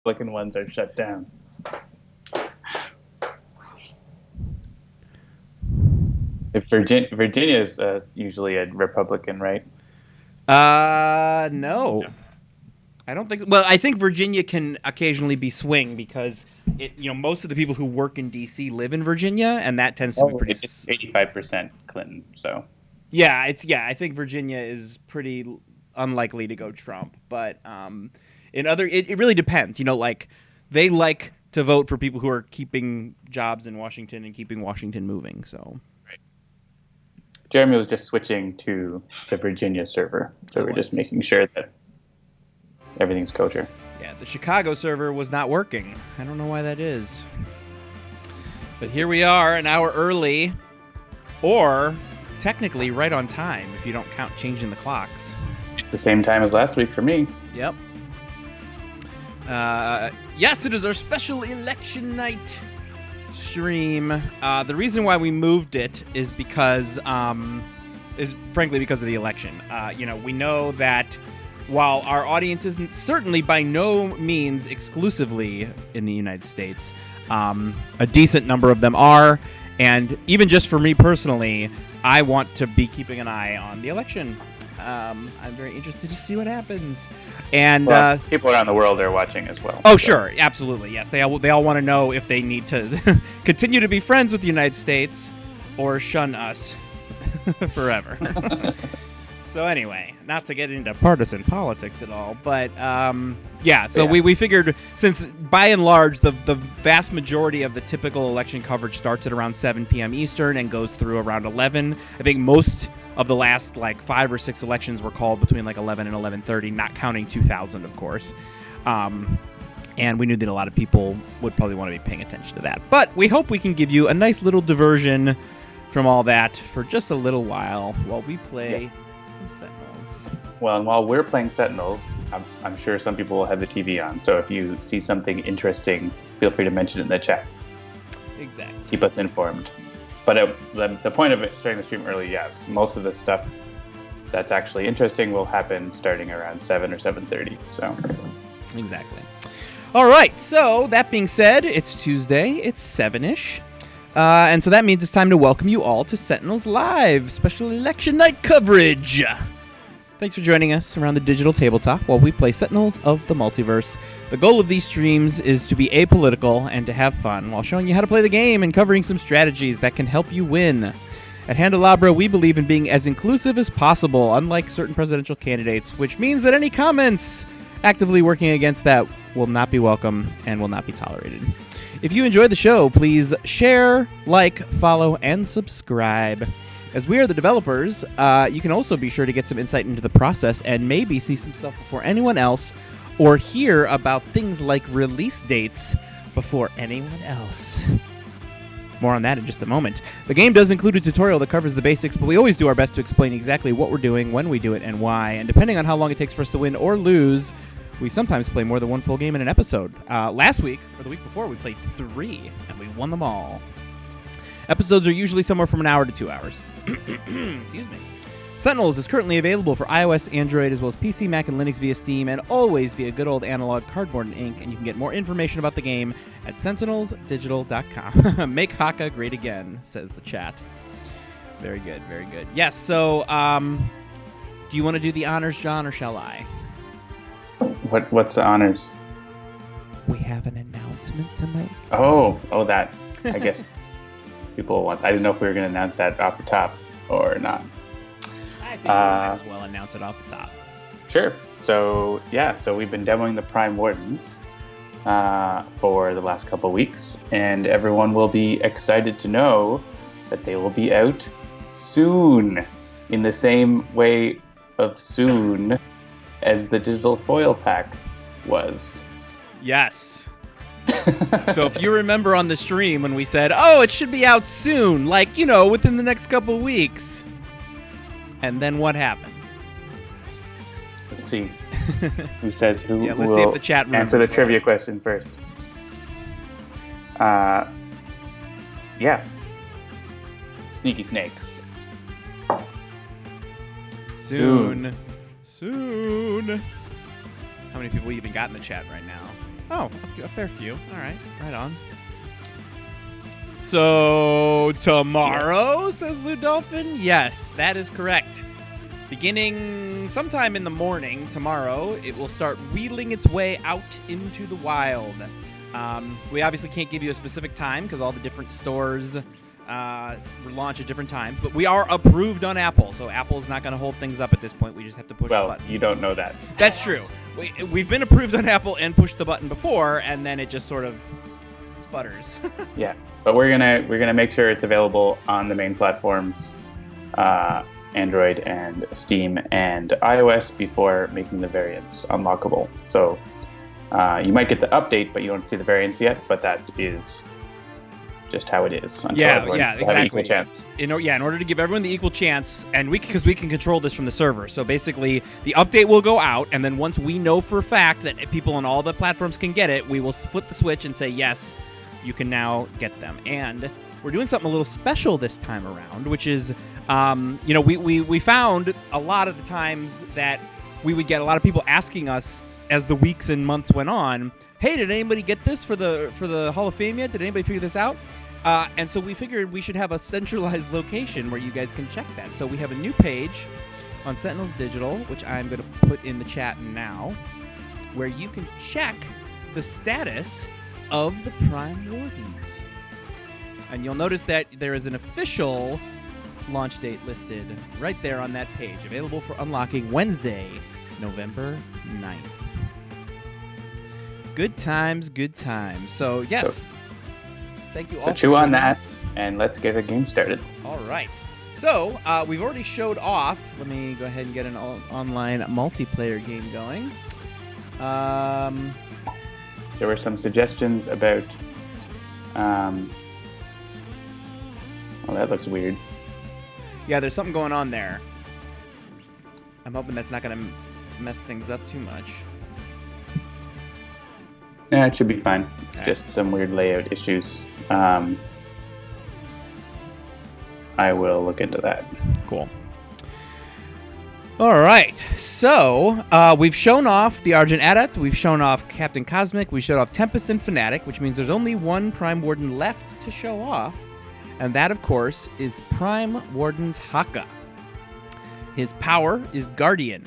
Republican ones are shut down. If Virginia is usually a Republican, right? No. I don't think. Well, I think Virginia can occasionally be swing because most of the people who work in D.C. live in Virginia, and that tends to be pretty. It's 85% Clinton. So. Yeah, I think Virginia is pretty unlikely to go Trump, but it really depends. They like to vote for people who are keeping jobs in Washington and keeping Washington moving. So. Right. Jeremy was just switching to the Virginia server, so we're just making sure that everything's kosher. Yeah, the Chicago server was not working. I don't know why that is. But here we are, an hour early, or technically right on time if you don't count changing the clocks. The same time as last week for me. Yep. Yes, it is our special election night stream. The reason why we moved it is because, frankly because of the election. We know that while our audience isn't certainly by no means exclusively in the United States, a decent number of them are. And even just for me personally, I want to be keeping an eye on the election. I'm very interested to see what happens. And people around the world are watching as well. Oh, so. Sure. Absolutely. Yes. They all want to know if they need to continue to be friends with the United States or shun us forever. So anyway, not to get into partisan politics at all, but we figured since by and large the vast majority of the typical election coverage starts at around 7 p.m. Eastern and goes through around 11. I think most of the last 5 or 6 elections were called between 11 and 11:30, not counting 2000, of course. And we knew that a lot of people would probably want to be paying attention to that. But we hope we can give you a nice little diversion from all that for just a little while we play some Sentinels. Well, and while we're playing Sentinels, I'm sure some people will have the TV on. So if you see something interesting, feel free to mention it in the chat. Exactly. Keep us informed. But the point of it starting the stream early, yes, most of the stuff that's actually interesting will happen starting around 7 or 7:30. So. Exactly. All right. So that being said, it's Tuesday. It's 7-ish. And so that means it's time to welcome you all to Sentinels Live, special election night coverage. Thanks for joining us around the digital tabletop while we play Sentinels of the Multiverse. The goal of these streams is to be apolitical and to have fun while showing you how to play the game and covering some strategies that can help you win. At Handelabra, we believe in being as inclusive as possible, unlike certain presidential candidates, which means that any comments actively working against that will not be welcome and will not be tolerated. If you enjoyed the show, please share, follow, and subscribe. As we are the developers, you can also be sure to get some insight into the process and maybe see some stuff before anyone else or hear about things like release dates before anyone else. More on that in just a moment. The game does include a tutorial that covers the basics, but we always do our best to explain exactly what we're doing, when we do it, and why. And depending on how long it takes for us to win or lose, we sometimes play more than one full game in an episode. Last week, or the week before, we played 3, and we won them all. Episodes are usually somewhere from an hour to 2 hours. Excuse me. Sentinels is currently available for iOS, Android, as well as PC, Mac, and Linux via Steam, and always via good old analog cardboard and ink, and you can get more information about the game at sentinelsdigital.com. Make Haka great again, says the chat. Very good, very good. Yes, so, do you want to do the honors, John, or shall I? What's the honors? We have an announcement to make. Oh, that. I guess people want. I didn't know if we were going to announce that off the top or not. I think we might as well announce it off the top. Sure. So we've been demoing the Prime Wardens for the last couple weeks, and everyone will be excited to know that they will be out soon, in the same way of soon as the digital foil pack was. Yes. So if you remember on the stream when we said, oh, it should be out soon, within the next couple weeks. And then what happened? Let's see. Who says who? Yeah, let's will see if the chat answer the trivia question first. Yeah. Sneaky snakes. Soon. How many people even got in the chat right now? Oh, okay, a fair few. All right, right on. So, tomorrow, says Lou Dolphin? Yes, that is correct. Beginning sometime in the morning tomorrow, it will start wheeling its way out into the wild. We obviously can't give you a specific time because all the different stores launch at different times, but we are approved on Apple, so Apple's not going to hold things up at this point. We just have to push the button. Well, you don't know that. That's true. We've been approved on Apple and pushed the button before, and then it just sort of sputters. Yeah, but we're gonna make sure it's available on the main platforms, Android and Steam and iOS, before making the variants unlockable. So you might get the update, but you don't see the variants yet. But that is just how it is. Exactly. Equal chance. In order to give everyone the equal chance, and because we can control this from the server. So basically, the update will go out, and then once we know for a fact that people on all the platforms can get it, we will flip the switch and say, yes, you can now get them. And we're doing something a little special this time around, which is, we found a lot of the times that we would get a lot of people asking us as the weeks and months went on, hey, did anybody get this for the Hall of Fame yet? Did anybody figure this out? And so we figured we should have a centralized location where you guys can check that. So we have a new page on Sentinels Digital, which I'm going to put in the chat now, where you can check the status of the Prime Wardens. And you'll notice that there is an official launch date listed right there on that page, available for unlocking Wednesday, November 9th. Good times, good times. So, yes. Thank you all. So chew on that, and let's get the game started. All right. So, we've already showed off. Let me go ahead and get an online multiplayer game going. There were some suggestions about... oh, that looks weird. Yeah, there's something going on there. I'm hoping that's not going to mess things up too much. Yeah, it should be fine. It's just some weird layout issues. I will look into that. Cool. All right. So, we've shown off the Argent Adept. We've shown off Captain Cosmic. We showed off Tempest and Fanatic, which means there's only one Prime Warden left to show off. And that, of course, is the Prime Warden's Haka. His power is Guardian.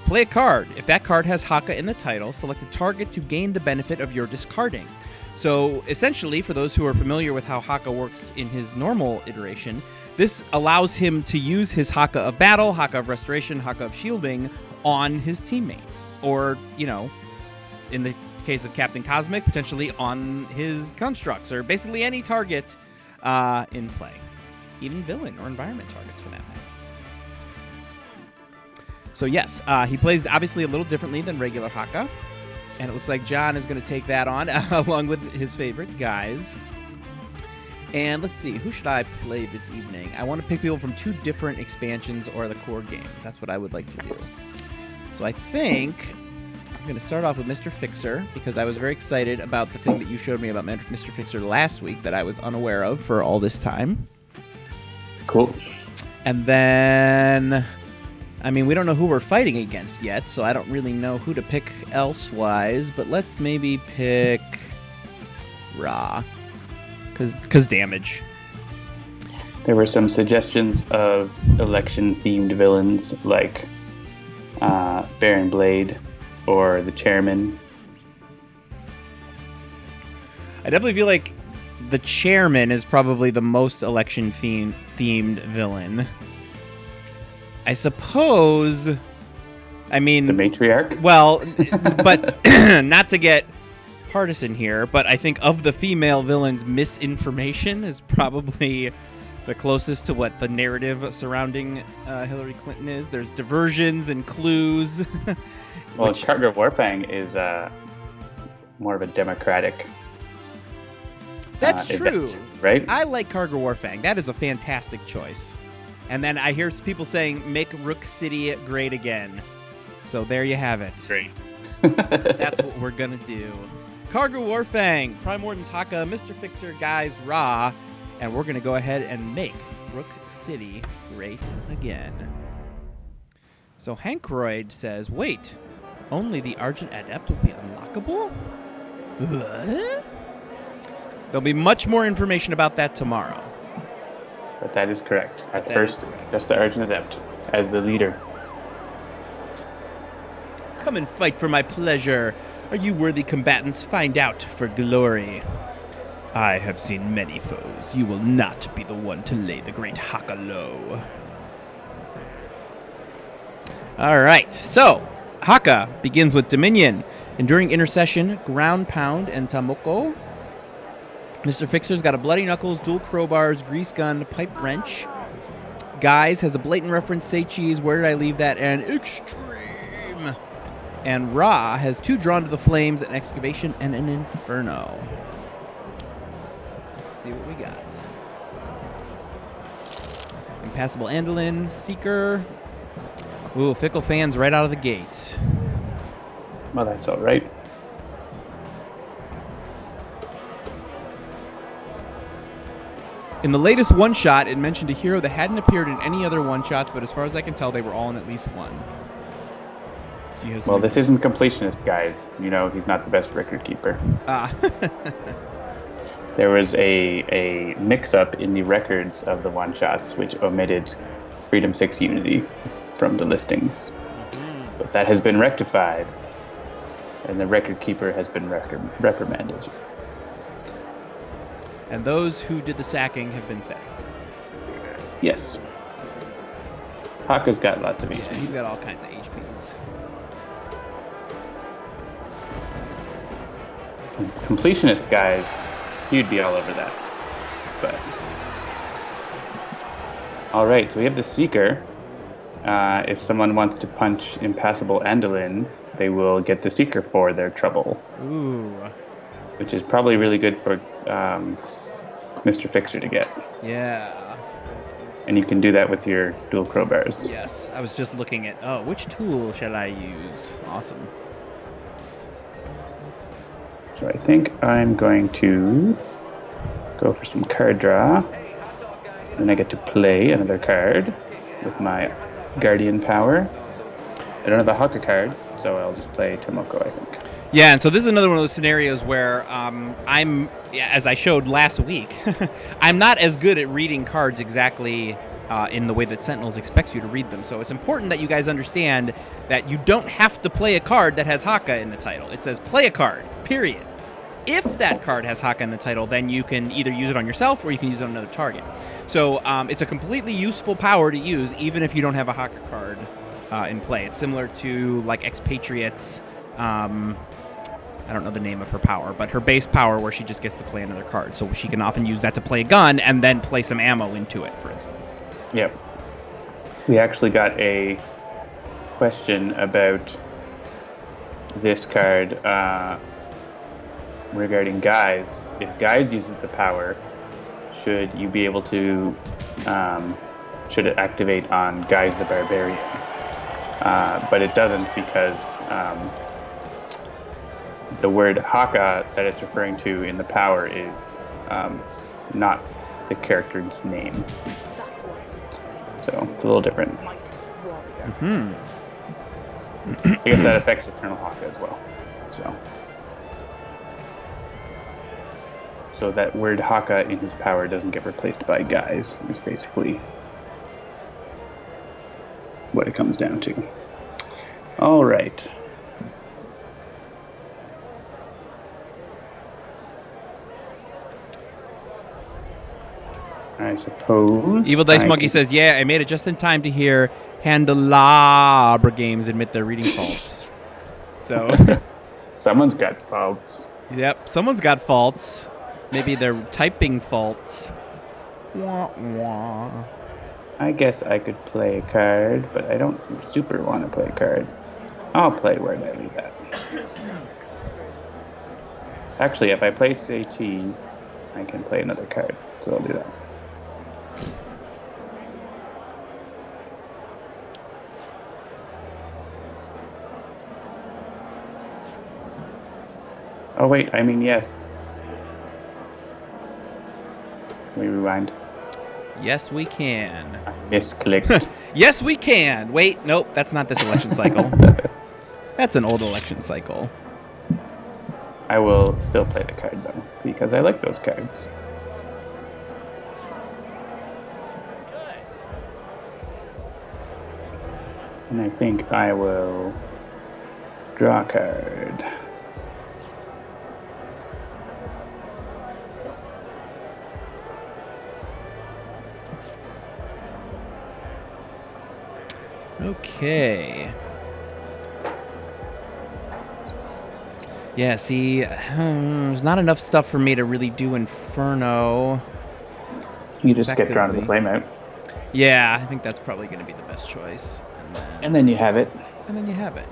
Play a card. If that card has Haka in the title, select a target to gain the benefit of your discarding. So essentially, for those who are familiar with how Haka works in his normal iteration, this allows him to use his Haka of Battle, Haka of Restoration, Haka of Shielding on his teammates. Or, in the case of Captain Cosmic, potentially on his constructs, or basically any target in play. Even villain or environment targets for that matter. So yes, he plays obviously a little differently than regular Haka, and it looks like John is going to take that on along with his favorite Guise. And let's see, who should I play this evening? I want to pick people from 2 different expansions or the core game. That's what I would like to do. So I think I'm going to start off with Mr. Fixer, because I was very excited about the thing that you showed me about Mr. Fixer last week that I was unaware of for all this time. Cool. And then... we don't know who we're fighting against yet, so I don't really know who to pick elsewise, but let's maybe pick Ra, because damage. There were some suggestions of election-themed villains like Baron Blade or the Chairman. I definitely feel like the Chairman is probably the most election-themed villain. I suppose, the matriarch? Well, but not to get partisan here, but I think of the female villains, misinformation is probably the closest to what the narrative surrounding Hillary Clinton is. There's diversions and clues. Well, Kaargra Warfang is more of a democratic That's true. event, right? I like Kaargra Warfang. That is a fantastic choice. And then I hear people saying, make Rook City great again. So there you have it. Great. That's what we're going to do. Kaargra Warfang, Prime Warden's Haka, Mr. Fixer, Guise, Ra. And we're going to go ahead and make Rook City great again. So Hankroyd says, wait, only the Argent Adept will be unlockable? What? There'll be much more information about that tomorrow. But that is correct. At first, just the Argent Adept as the leader. Come and fight for my pleasure. Are you worthy combatants? Find out for glory. I have seen many foes. You will not be the one to lay the great Haka low. All right, so Haka begins with Dominion. Enduring Intercession, Ground Pound, and Tamoko. Mr. Fixer's got a Bloody Knuckles, dual crowbars, grease gun, pipe wrench. Guise has a blatant reference, say cheese, where did I leave that, and extreme. And Ra has 2 drawn to the flames, an excavation, and an inferno. Let's see what we got. Impassable Andalin, Seeker. Ooh, Fickle Fans right out of the gate. Well, that's all right. In the latest one-shot, it mentioned a hero that hadn't appeared in any other one-shots, but as far as I can tell, they were all in at least one. Well, this isn't completionist, guys. You know, he's not the best record keeper. There was a mix-up in the records of the one-shots, which omitted Freedom 6 Unity from the listings. But that has been rectified, and the record keeper has been reprimanded. And those who did the sacking have been sacked. Yes. Haka's got lots of HPs. Yeah, he's got all kinds of HPs. Completionist guys, you'd be all over that. But all right, so we have the Seeker. If someone wants to punch Impassable Andalin, they will get the Seeker for their trouble. Ooh. Which is probably really good for Mr. Fixer to get. Yeah. And you can do that with your dual crowbars. Yes, I was just looking at, which tool shall I use? Awesome. So I think I'm going to go for some card draw. Then I get to play another card with my Guardian power. I don't have a Haka card, so I'll just play Tomoko, I think. Yeah, and so this is another one of those scenarios where as I showed last week, I'm not as good at reading cards exactly in the way that Sentinels expects you to read them. So it's important that you guys understand that you don't have to play a card that has Haka in the title. It says play a card, period. If that card has Haka in the title, then you can either use it on yourself or you can use it on another target. So it's a completely useful power to use even if you don't have a Haka card in play. It's similar to like Expatriates. I don't know the name of her power, but her base power where she just gets to play another card. So she can often use that to play a gun and then play some ammo into it, for instance. Yep. We actually got a question about this card regarding Guise. If Guise uses the power, should you be able to, should it activate on Guise the Barbarian? But it doesn't because the word Haka that it's referring to in the power is not the character's name. So it's a little different. Mm-hmm. I guess that affects Eternal Haka as well. So that word Haka in his power doesn't get replaced by Guise is basically what it comes down to. All right. I suppose. Evil Dice Monkey says, yeah, I made it just in time to hear Handelabra Games admit their reading faults. So, someone's got faults. Yep, someone's got faults. Maybe they're typing faults. Wah, wah. I guess I could play a card, but I don't super want to play a card. I'll play where did I leave that? Actually, if I play Say Cheese, I can play another card, so I'll do that. Oh wait, I mean yes. Can we rewind? Yes, we can. I misclicked. Yes, we can. Wait, nope, that's not this election cycle. That's an old election cycle. I will still play the card, though, because I like those cards. And I think I will draw a card. Okay. Yeah, see, there's not enough stuff for me to really do Inferno. You just get drawn to the flame out. Yeah, I think that's probably going to be the best choice. And then you have it. And then you have it.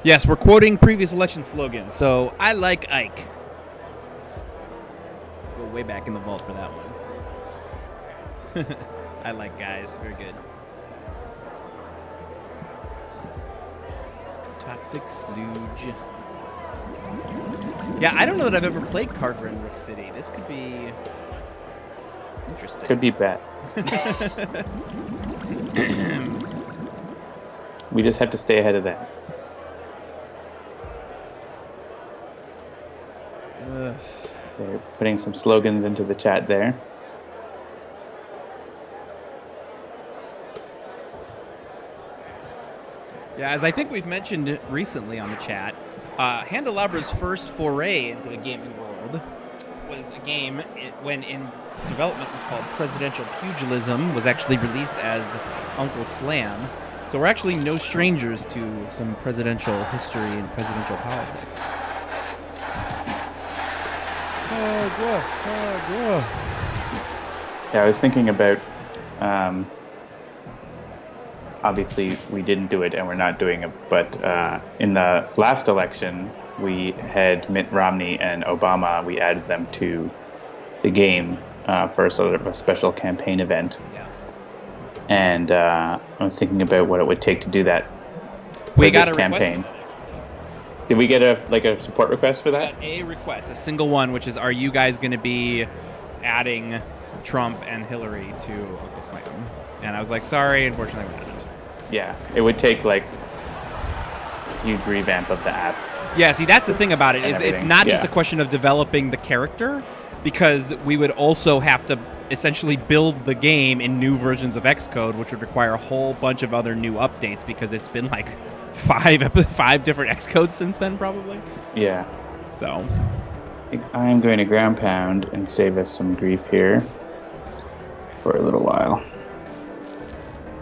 Yes, we're quoting previous election slogans. So, I like Ike. Go way back in the vault for that one. I like Guise. Very good. Toxic Sludge. Yeah, I don't know that I've ever played Kaargra in Rook City. This could be interesting. Could be bad. We just have to stay ahead of that. They're putting some slogans into the chat there. Yeah, as I think we've mentioned recently on the chat, Handelabra's first foray into the gaming world was a game when in development was called Presidential Pugilism, was actually released as Uncle Slam. So we're actually no strangers to some presidential history and presidential politics. Yeah, I was thinking about, obviously we didn't do it and we're not doing it, but in the last election, we had Mitt Romney and Obama, we added them to the game for sort of a special campaign event. Yeah. And I was thinking about what it would take to do that We for got this a campaign. Did we get a support request for that? A request, a single one, which is, are you guys going to be adding Trump and Hillary to Uncle Slam? And I was like, sorry, unfortunately we didn't. Yeah, it would take like huge revamp of the app. Yeah, see, that's the thing about it, is it's not just a Yeah. question of developing the character, because we would also have to essentially build the game in new versions of Xcode, which would require a whole bunch of other new updates, because it's been like five different Xcodes since then, probably. Yeah. So I'm going to ground pound and save us some grief here for a little while.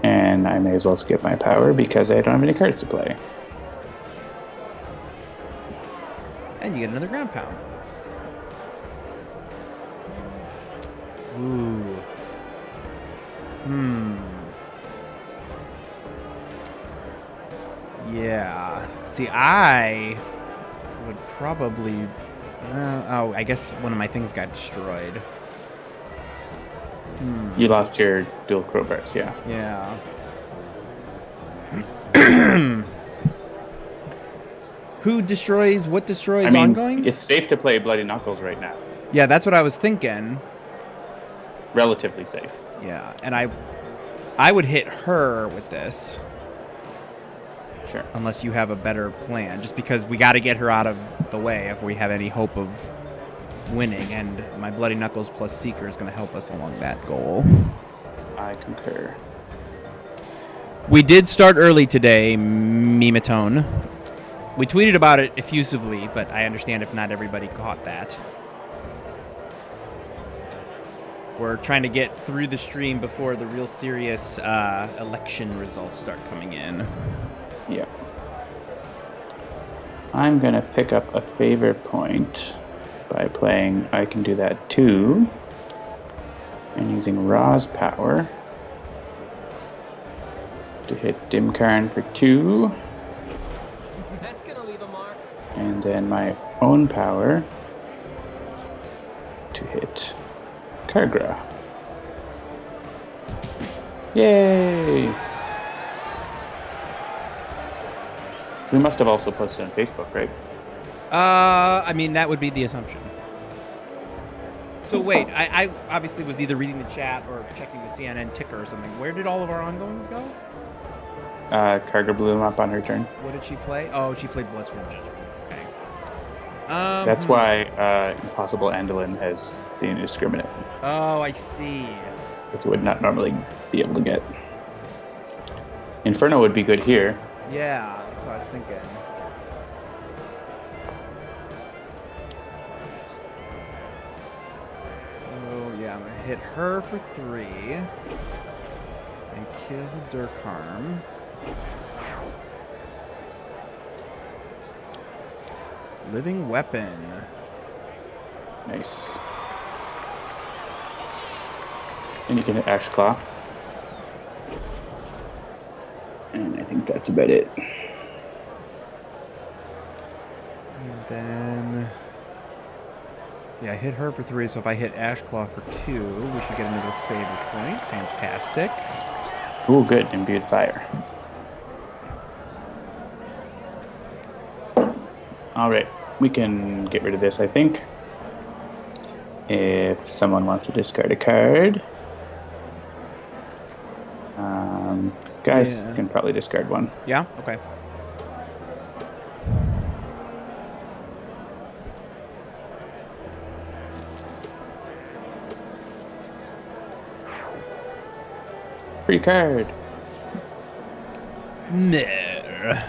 And I may as well skip my power because I don't have any cards to play. and you get another ground pound. Ooh. Yeah. See, I would probably... oh, I guess one of my things got destroyed. You lost your dual crowbars, yeah. Yeah. Who destroys... What destroys I mean, ongoings? it's safe to play Bloody Knuckles right now. Yeah, that's what I was thinking. Relatively safe. Yeah, and I would hit her with this. Sure. Unless you have a better plan, just because we got to get her out of the way if we have any hope of winning, and my Bloody Knuckles plus Seeker is going to help us along that goal. I concur. We did start early today, Mematone. We tweeted about it effusively, but I understand if not everybody caught that. We're trying to get through the stream before the real serious election results start coming in. Yeah. I'm going to pick up a favor point by playing I Can Do That Too and using Ra's power to hit Dimkarn for 2. That's gonna leave a mark. And then my own power to hit Kaargra. Yay! We must have also posted on Facebook, right? I mean, that would be the assumption. So wait, I obviously was either reading the chat or checking the CNN ticker or something. Where did all of our ongoings go? Kaargra blew him up on her turn. What did she play? Oh, she played Bloodsworn Judgment. Okay. That's why Impossible Andolin has the indiscriminate, Oh, I see. which would not normally be able to get. Inferno would be good here. Yeah, that's what I was thinking. So, yeah, I'm going to hit her for 3. And kill Durkharm. Living Weapon. Nice. And you can hit Ash Claw. And I think that's about it. And then... Yeah, I hit her for 3, so if I hit Ash Claw for 2, we should get another favor point. Fantastic. Ooh, good. Imbued Fire. All right. We can get rid of this, I think. If someone wants to discard a card. Guys can probably discard one. Yeah? Okay. Free card. No.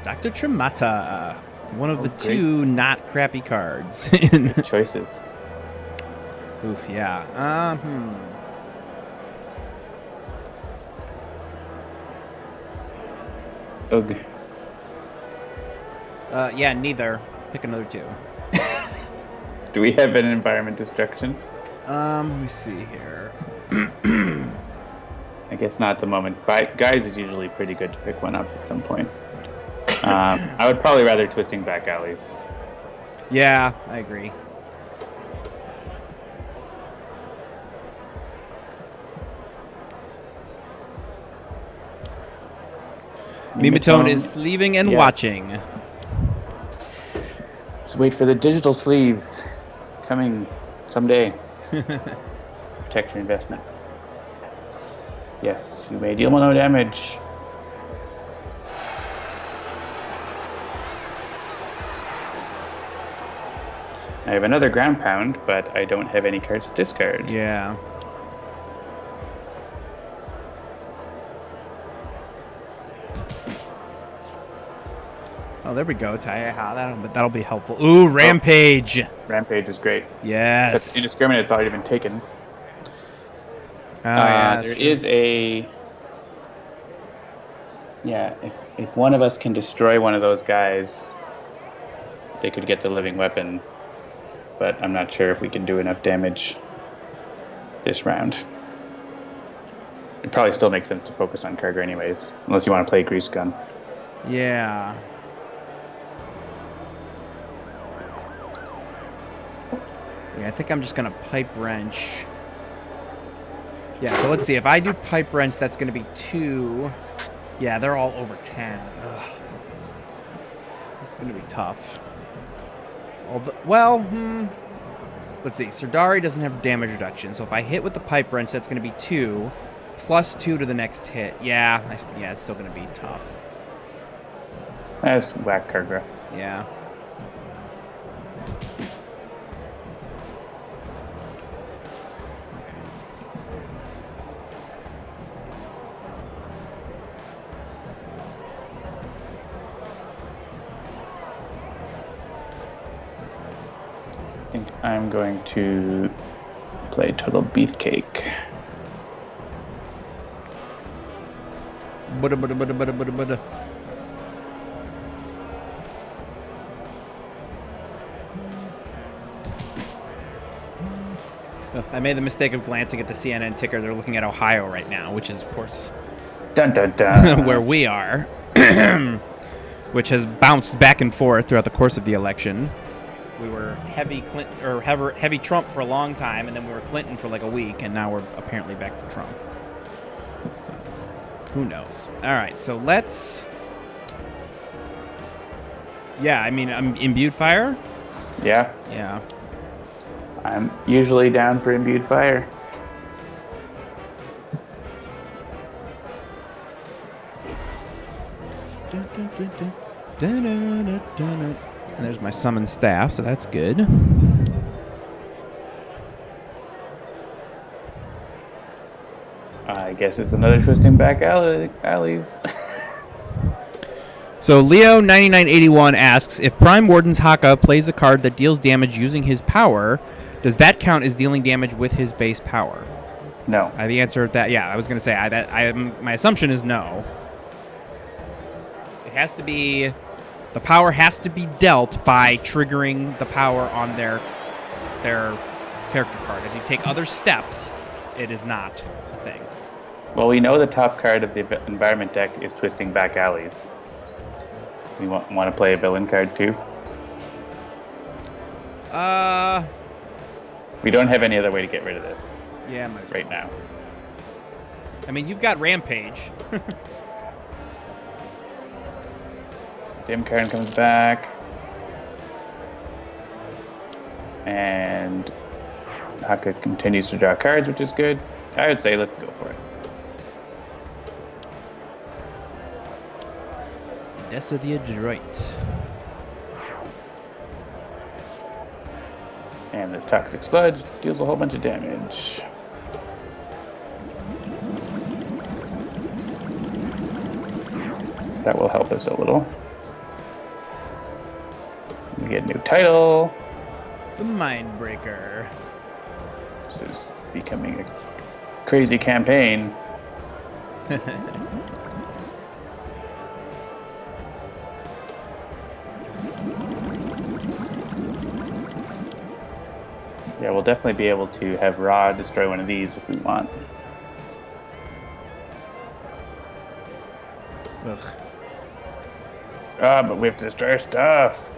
Dr. Tremata. One of the great. 2 not crappy cards. Choices. Oof, yeah. Ugh. Yeah, neither. Pick another 2. Do we have an environment destruction? Let me see here. I guess not at the moment. Guise is usually pretty good to pick one up at some point. I would probably rather Twisting Back Alleys. Yeah, I agree. Mimatone is leaving and watching. Just wait for the digital sleeves coming someday. Protect your investment. Yes, you may deal no damage. I have another ground pound, but I don't have any cards to discard. Yeah. Oh, there we go, Taiha. That'll be helpful. Ooh, Rampage. Rampage is great. Yes. Except Indiscriminate's already been taken. Yeah, there is a... Yeah, if one of us can destroy one of those guys, they could get the living weapon. But I'm not sure if we can do enough damage this round. It probably still makes sense to focus on Kaargra anyways, unless you want to play Grease Gun. Yeah. Yeah, I think I'm just going to Pipe Wrench. Yeah, so let's see. If I do Pipe Wrench, that's going to be 2. Yeah, they're all over 10. Ugh. It's going to be tough. Let's see. Serdari doesn't have damage reduction, so if I hit with the Pipe Wrench, that's going to be 2, plus 2 to the next hit. Yeah, it's still going to be tough. That's whack Kaargra. Yeah. I think I'm going to play Total Beefcake. Bada. I made the mistake of glancing at the CNN ticker. They're looking at Ohio right now, which is, of course, Dun dun dun. where we are, which has bounced back and forth throughout the course of the election. We were heavy Clinton or heavy Trump for a long time, and then we were Clinton for like a week, and now we're apparently back to Trump. So, who knows? All right, so let's. Yeah, I mean, I'm Imbued Fire. Yeah, Yeah. I'm usually down for Imbued Fire. And there's my summon staff, so that's good. I guess it's another twisting back alleys. So Leo9981 asks, if Prime Warden's Haka plays a card that deals damage using his power, does that count as dealing damage with his base power? No. The answer to that, yeah, I was going to say, my assumption is no. It has to be, the power has to be dealt by triggering the power on their character card. If you take other steps, it is not a thing. Well, we know the top card of the environment deck is Twisting Back Alleys. We want to play a villain card too? We don't have any other way to get rid of this. Yeah, might as well. Right now. I mean, you've got Rampage. Dim card comes back. And Haka continues to draw cards, which is good. I would say let's go for it. Dessa the Adroit. And this Toxic Sludge deals a whole bunch of damage. That will help us a little. We get a new title. The Mindbreaker. This is becoming a crazy campaign. Yeah, we'll definitely be able to have Ra destroy one of these if we want. Ugh. Ah, but we have to destroy our stuff.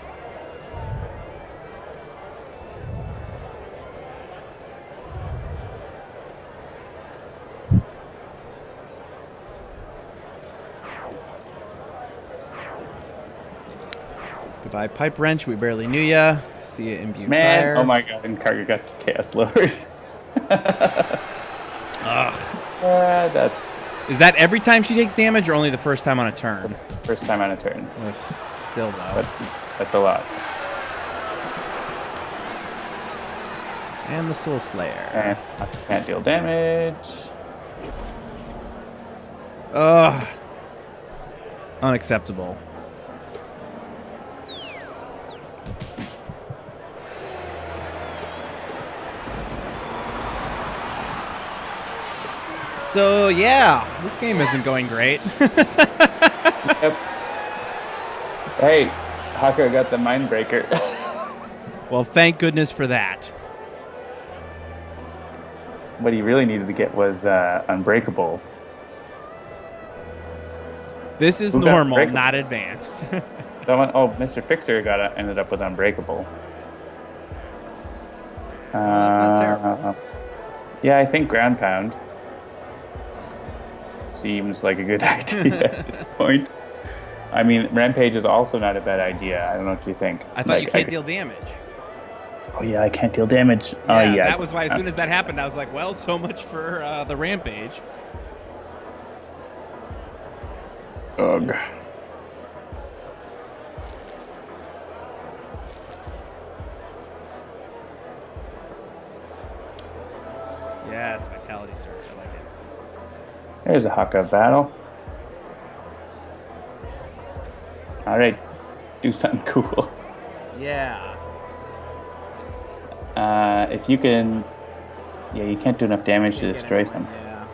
Goodbye, Pipe Wrench. We barely knew ya. See ya, Imbue Man, Fire. oh my god, and Kaargra got chaos lowered. Ugh. That's Is that every time she takes damage or only the first time on a turn? first time on a turn. Ugh. Still, though. But that's a lot. And the Soul Slayer. And I can't deal damage. Ugh. Unacceptable. So, yeah, this game isn't going great. Yep. Hey, Haka got the Mindbreaker. Well, thank goodness for that. What he really needed to get was Unbreakable. This is Who got normal, Unbreakable? not advanced. Mr. Fixer ended up with Unbreakable. That's not terrible. Yeah, I think Ground Pound seems like a good idea at this point. I mean, Rampage is also not a bad idea. I don't know what you think. I thought you can't deal damage. Oh yeah, I can't deal damage. Yeah, that was why as soon as that happened, I was like, well, so much for the Rampage. Ugh. Yes, Vitality Surge. I like it. There's a Haka battle. All right, do something cool. Yeah. If you can, yeah, you can't do enough damage to destroy something. Yeah.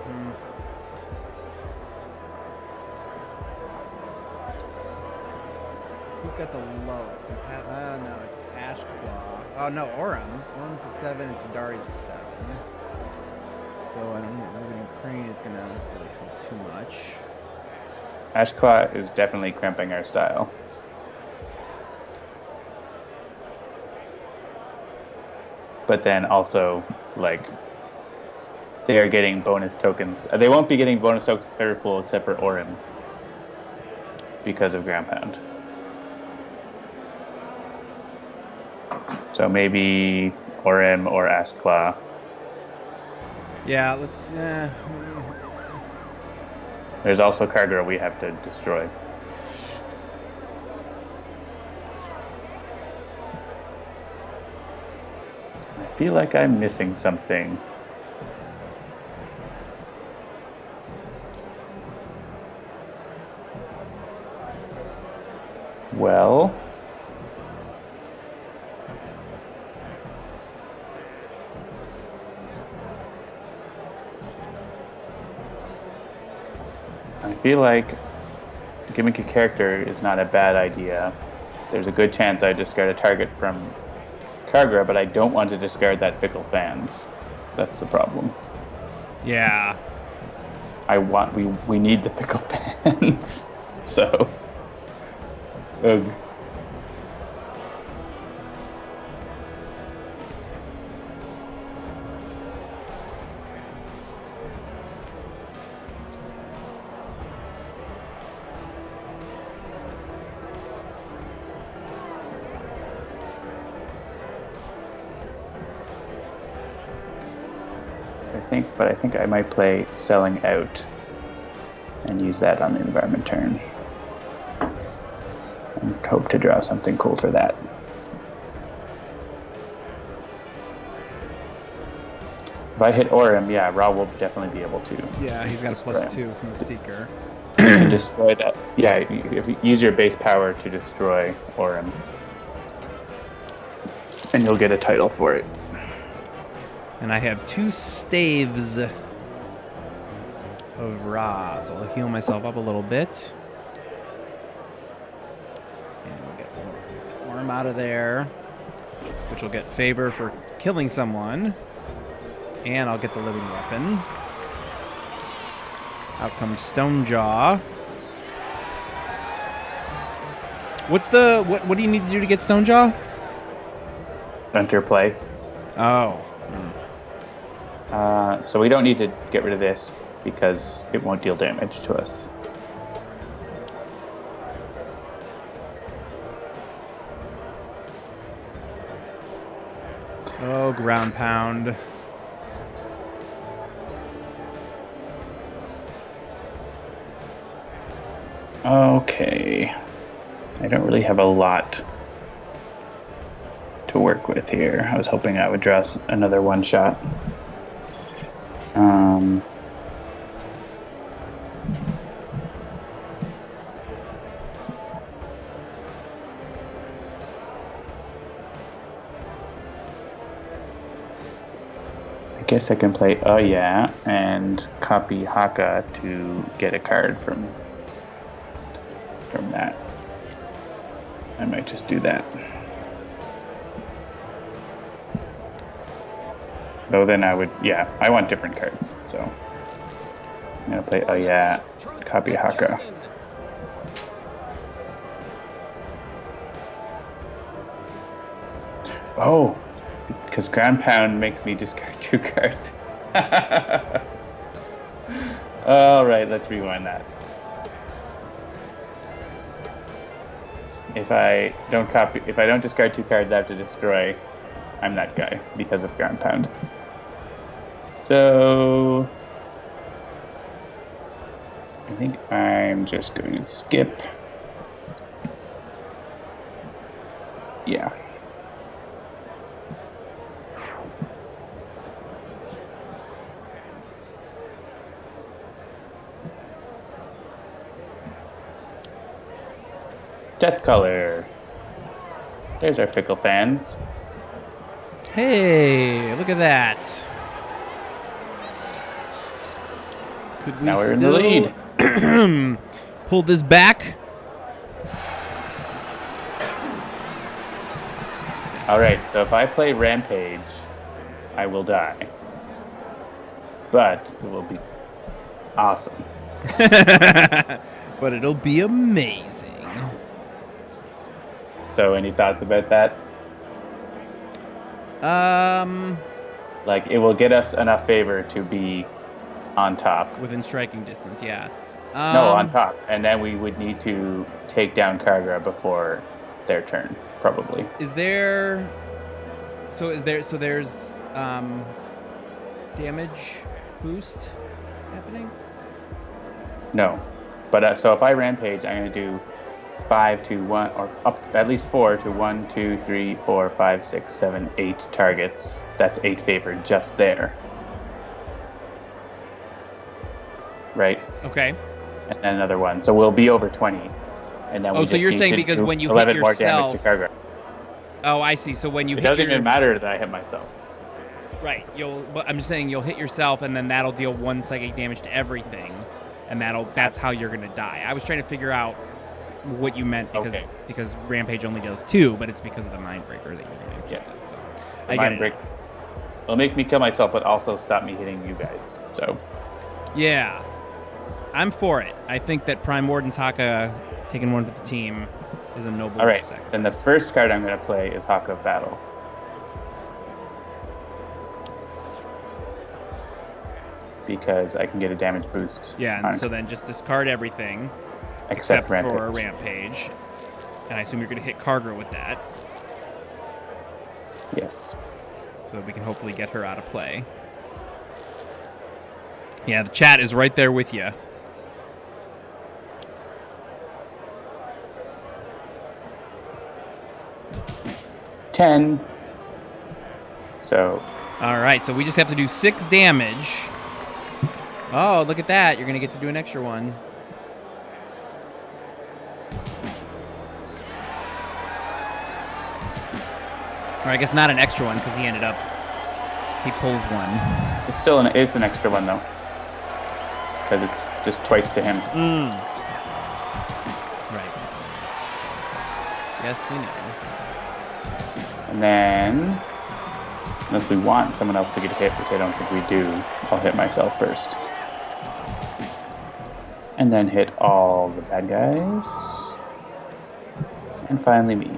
Who's got the lowest? No, it's Ash Claw. Oh no, Orem. Orem's at 7 and Sidari's at 7. So I don't think that Riveting Crane is gonna really help too much. Ashclaw is definitely cramping our style. But then also, like, they are getting bonus tokens. They won't be getting bonus tokens to every pool except for Orem because of Ground Pound. So maybe Orem or Ashclaw. Yeah, let's. There's also Kaargra we have to destroy. feel like I'm missing something. Well, I feel like gimmick a character is not a bad idea. There's a good chance I discard a target from Kaargra, but I don't want to discard that Fickle Fans. That's the problem. Yeah. We need the Fickle Fans. So, ugh. I think I might play Selling Out and use that on the environment turn. And hope to draw something cool for that. So if I hit Orem, yeah, Ra will definitely be able to. Yeah, he's got a +2 from the Seeker. Destroy that. Yeah, if you use your base power to destroy Orem, and you'll get a title for it. And I have 2 staves of Ra, so I'll heal myself up a little bit. And we'll get Orem out of there, which will get favor for killing someone. And I'll get the living weapon. Out comes Stonejaw. What do you need to do to get Stonejaw? Enter play. Oh. So we don't need to get rid of this because it won't deal damage to us. Oh, ground pound. Okay. I don't really have a lot to work with here. I was hoping I would draw another one shot. I guess I can play Oh Yeah and copy Haka to get a card from that. I might just do that. Though then I would, yeah, I want different cards, so I'm gonna play Oh Yeah, copy Haka. Oh, because ground pound makes me discard 2 cards. All right, let's rewind that. If I don't discard 2 cards, I have to destroy. I'm that guy because of ground pound. So I think I'm just going to skip. Yeah. Death Color. There's our Fickle Fans. Hey, look at that. Could we Now we're in the lead. Pull this back? All right, so if I play Rampage, I will die. But it will be awesome. But it'll be amazing. So any thoughts about that? Like, it will get us enough favor to be on top. Within striking distance, yeah. No, on top. And then we would need to take down Kaargra before their turn, probably. There's damage boost happening? No. But so if I Rampage, I'm going to do 5 to 1, or up at least 4 to 1, 2, 3, 4, 5, 6, 7, 8 targets. That's 8 favored just there. Right? Okay. And then another one. So we'll be over 20. And then Oh, so you're saying because when you hit 11 more yourself... damage to Kaargra. Oh, I see. So when you It hit doesn't your... even matter that I hit myself. Right. But I'm just saying you'll hit yourself, and then that'll deal 1 psychic damage to everything, and that's how you're gonna die. I was trying to figure out what you meant because Rampage only does 2, but it's because of the Mindbreaker that you're gonna. Yes. So The I get it. Mindbreaker will make me kill myself, but also stop me hitting you guys. So. Yeah, I'm for it. I think that Prime Warden's Haka taking one for the team is a noble. All right. sacrifice. Then the first card I'm going to play is Haka of Battle. Because I can get a damage boost. Yeah, and so then just discard everything except Rampage. for Rampage. And I assume you're going to hit Kaargra with that. Yes. So that we can hopefully get her out of play. Yeah, the chat is right there with you. $10. So. All right, so we just have to do 6 damage. Oh, look at that. You're going to get to do an extra one. Or I guess not an extra one because he pulls one. It's still it's an extra one, though. Because it's just twice to him. Right. Yes, we know. And then, unless we want someone else to get hit, which I don't think we do, I'll hit myself first. And then hit all the bad guys. And finally me.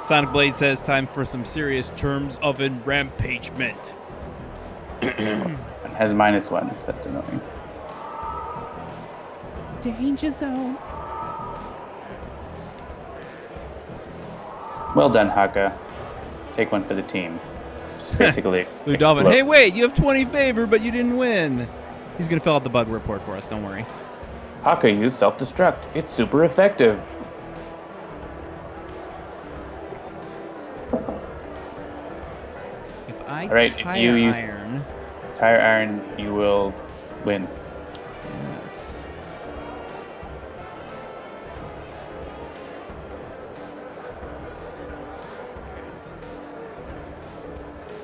Sonic Blade says time for some serious terms of enrampagement. It has -1. That's annoying. Danger zone. Well done, Haka. Take one for the team. Just basically. Blue Dolphin. explode. Hey, wait! You have 20 favor, but you didn't win. He's gonna fill out the bug report for us. Don't worry. Haka used self-destruct. It's super effective. If I All right, if you use iron. Tire Iron, you will win. Yes.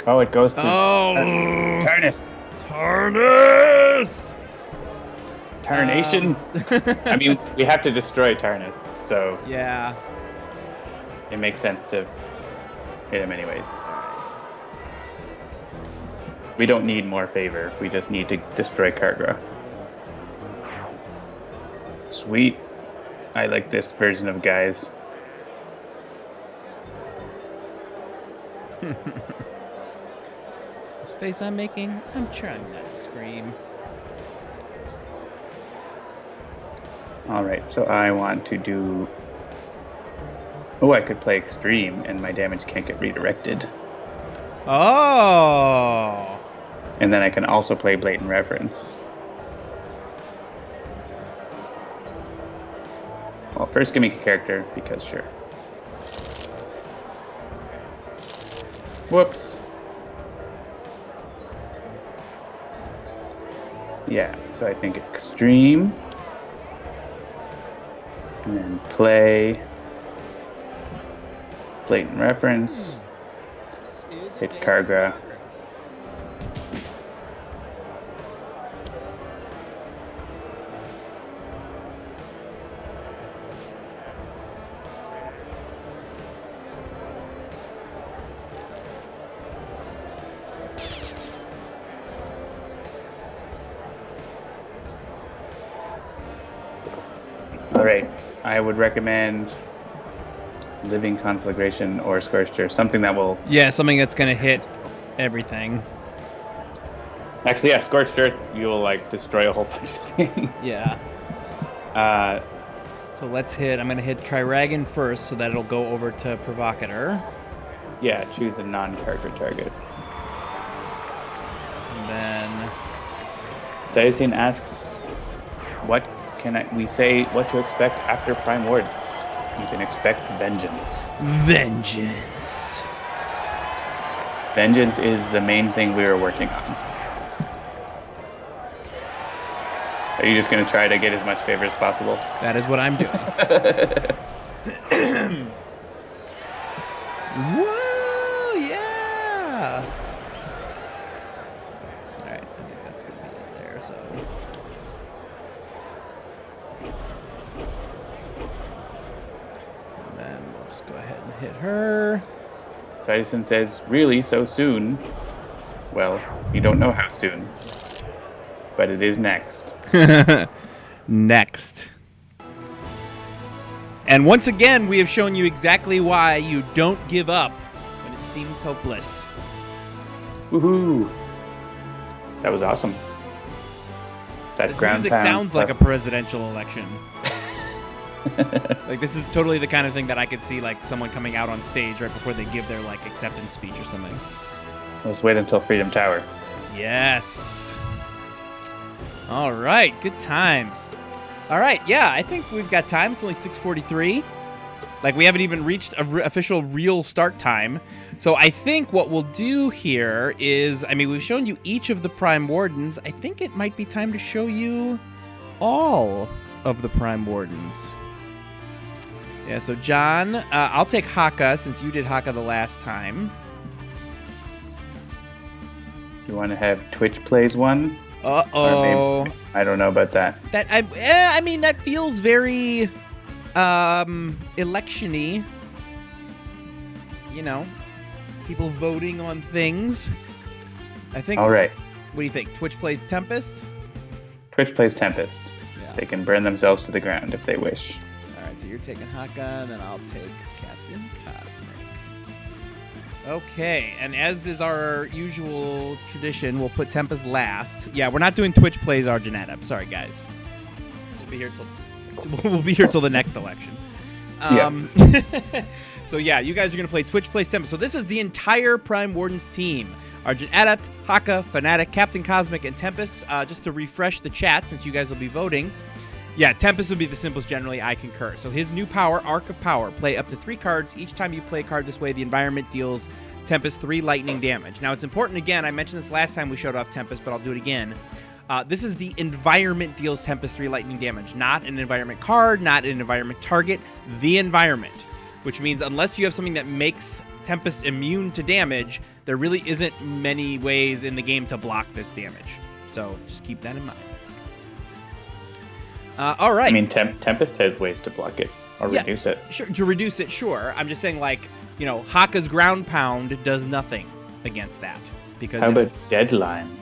Oh, it goes to Tarnus. Tarnus. Tarnation. I mean, we have to destroy Tarnus, so Yeah. it makes sense to hit him anyways. We don't need more favor. We just need to destroy Kaargra. Sweet. I like this version of Guise. This face I'm making, I'm trying not to scream. Alright, so I want to do... Oh, I could play Extreme, and my damage can't get redirected. Oh! And then I can also play Blatant Reference. Well, first give me a character, because sure. Whoops. Yeah, so I think Extreme. And then play Blatant Reference. Hit Kaargra. Alright, I would recommend Living Conflagration or Scorched Earth, something that will... Yeah, something that's gonna hit everything. Actually, yeah, Scorched Earth, you will, like, destroy a whole bunch of things. Yeah. So let's hit, I'm gonna hit Triragon first so that it'll go over to Provocator. Yeah, choose a non-character target. And then Sayusin asks, what we say what to expect after Prime Wardens? You can expect vengeance. Vengeance. Vengeance is the main thing we are working on. Are you just going to try to get as much favor as possible? That is what I'm doing. Whoa, yeah. All right, I think that's going to be it there, so. And then we'll just go ahead and hit her. Sayusin says, really, so soon? Well, you don't know how soon. But it is next. Next. And once again, we have shown you exactly why you don't give up when it seems hopeless. Woohoo! That was awesome. That This ground music pound sounds like a plus- presidential election. Like, this is totally the kind of thing that I could see, like, someone coming out on stage right before they give their, like, acceptance speech or something. Let's wait until Freedom Tower. Yes. All right, good times. All right, yeah, I think we've got time. It's only 6:43. Like, we haven't even reached a official real start time. So I think what we'll do here is, I mean, we've shown you each of the Prime Wardens. I think it might be time to show you all of the Prime Wardens. Yeah, so John, I'll take Haka since you did Haka the last time. You want to have Twitch plays one? Uh-oh. I don't know about that. That I mean, that feels very election-y. You know, people voting on things. I think. All right. What do you think? Twitch plays Tempest? Twitch plays Tempest. Yeah. They can burn themselves to the ground if they wish. All right, so you're taking Haka, and then I'll take Captain Cosmic. Okay, and as is our usual tradition, we'll put Tempest last. Yeah, we're not doing Twitch plays Argent Adept. Sorry, guys. We'll be here till the next election. So yeah, you guys are gonna play Twitch plays Tempest. So this is the entire Prime Wardens team: Argent Adept, Haka, Fanatic, Captain Cosmic, and Tempest. Just to refresh the chat, since you guys will be voting. Yeah, Tempest would be the simplest generally. I concur. So his new power, Arc of Power, play up to 3 cards. Each time you play a card this way, the environment deals Tempest 3 lightning damage. Now, it's important, again, I mentioned this last time we showed off Tempest, but I'll do it again. This is the environment deals Tempest 3 lightning damage, not an environment card, not an environment target, the environment. Which means unless you have something that makes Tempest immune to damage, there really isn't many ways in the game to block this damage. So just keep that in mind. All right. I mean, Tempest has ways to block it or reduce it. Sure, to reduce it, sure. I'm just saying, like, you know, Haka's ground pound does nothing against that because. How about deadline?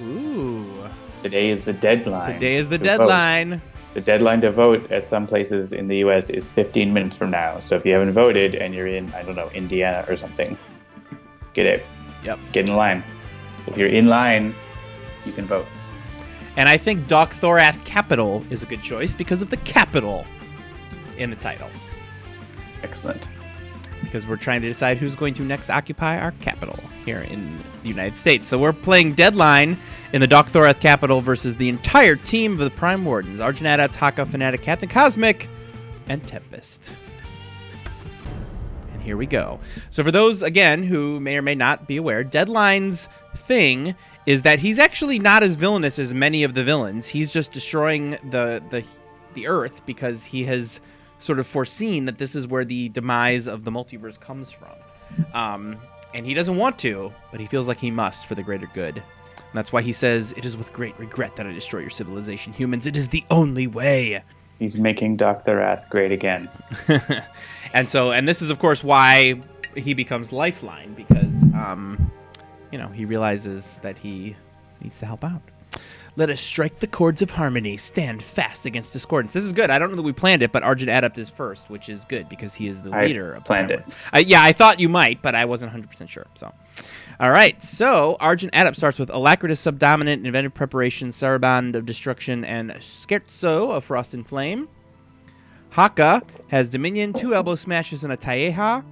Ooh. Today is the deadline. Today is the to deadline. vote. The deadline to vote at some places in the U.S. is 15 minutes from now. So if you haven't voted and you're in, I don't know, Indiana or something, get out. Yep. Get in line. If you're in line, you can vote. And I think Doc Thorath Capital is a good choice because of the capital in the title. Excellent. Because we're trying to decide who's going to next occupy our capital here in the United States. So we're playing Deadline in the Doc Thorath Capital versus the entire team of the Prime Wardens: Argent Adept, Haka, Fanatic, Captain Cosmic, and Tempest. And here we go. So for those, again, who may or may not be aware, Deadline's thing is that he's actually not as villainous as many of the villains. He's just destroying the Earth because he has sort of foreseen that this is where the demise of the multiverse comes from. And he doesn't want to, but he feels like he must for the greater good. And that's why he says, "It is with great regret that I destroy your civilization, humans. It is the only way." He's making Doc Thorath great again. And this is, of course, why he becomes Lifeline, because he realizes that he needs to help out. Let us strike the chords of harmony, stand fast against discordance. This is good. I don't know that we planned it, but Argent Adept is first, which is good because he is the leader. I planned it. I thought you might, but I wasn't 100% sure. So, all right. So Argent Adept starts with Alacritus Subdominant, Inventive Preparation, Saraband of Destruction, and Scherzo of Frost and Flame. Haka has Dominion, 2 Elbow Smashes, and a Taeha.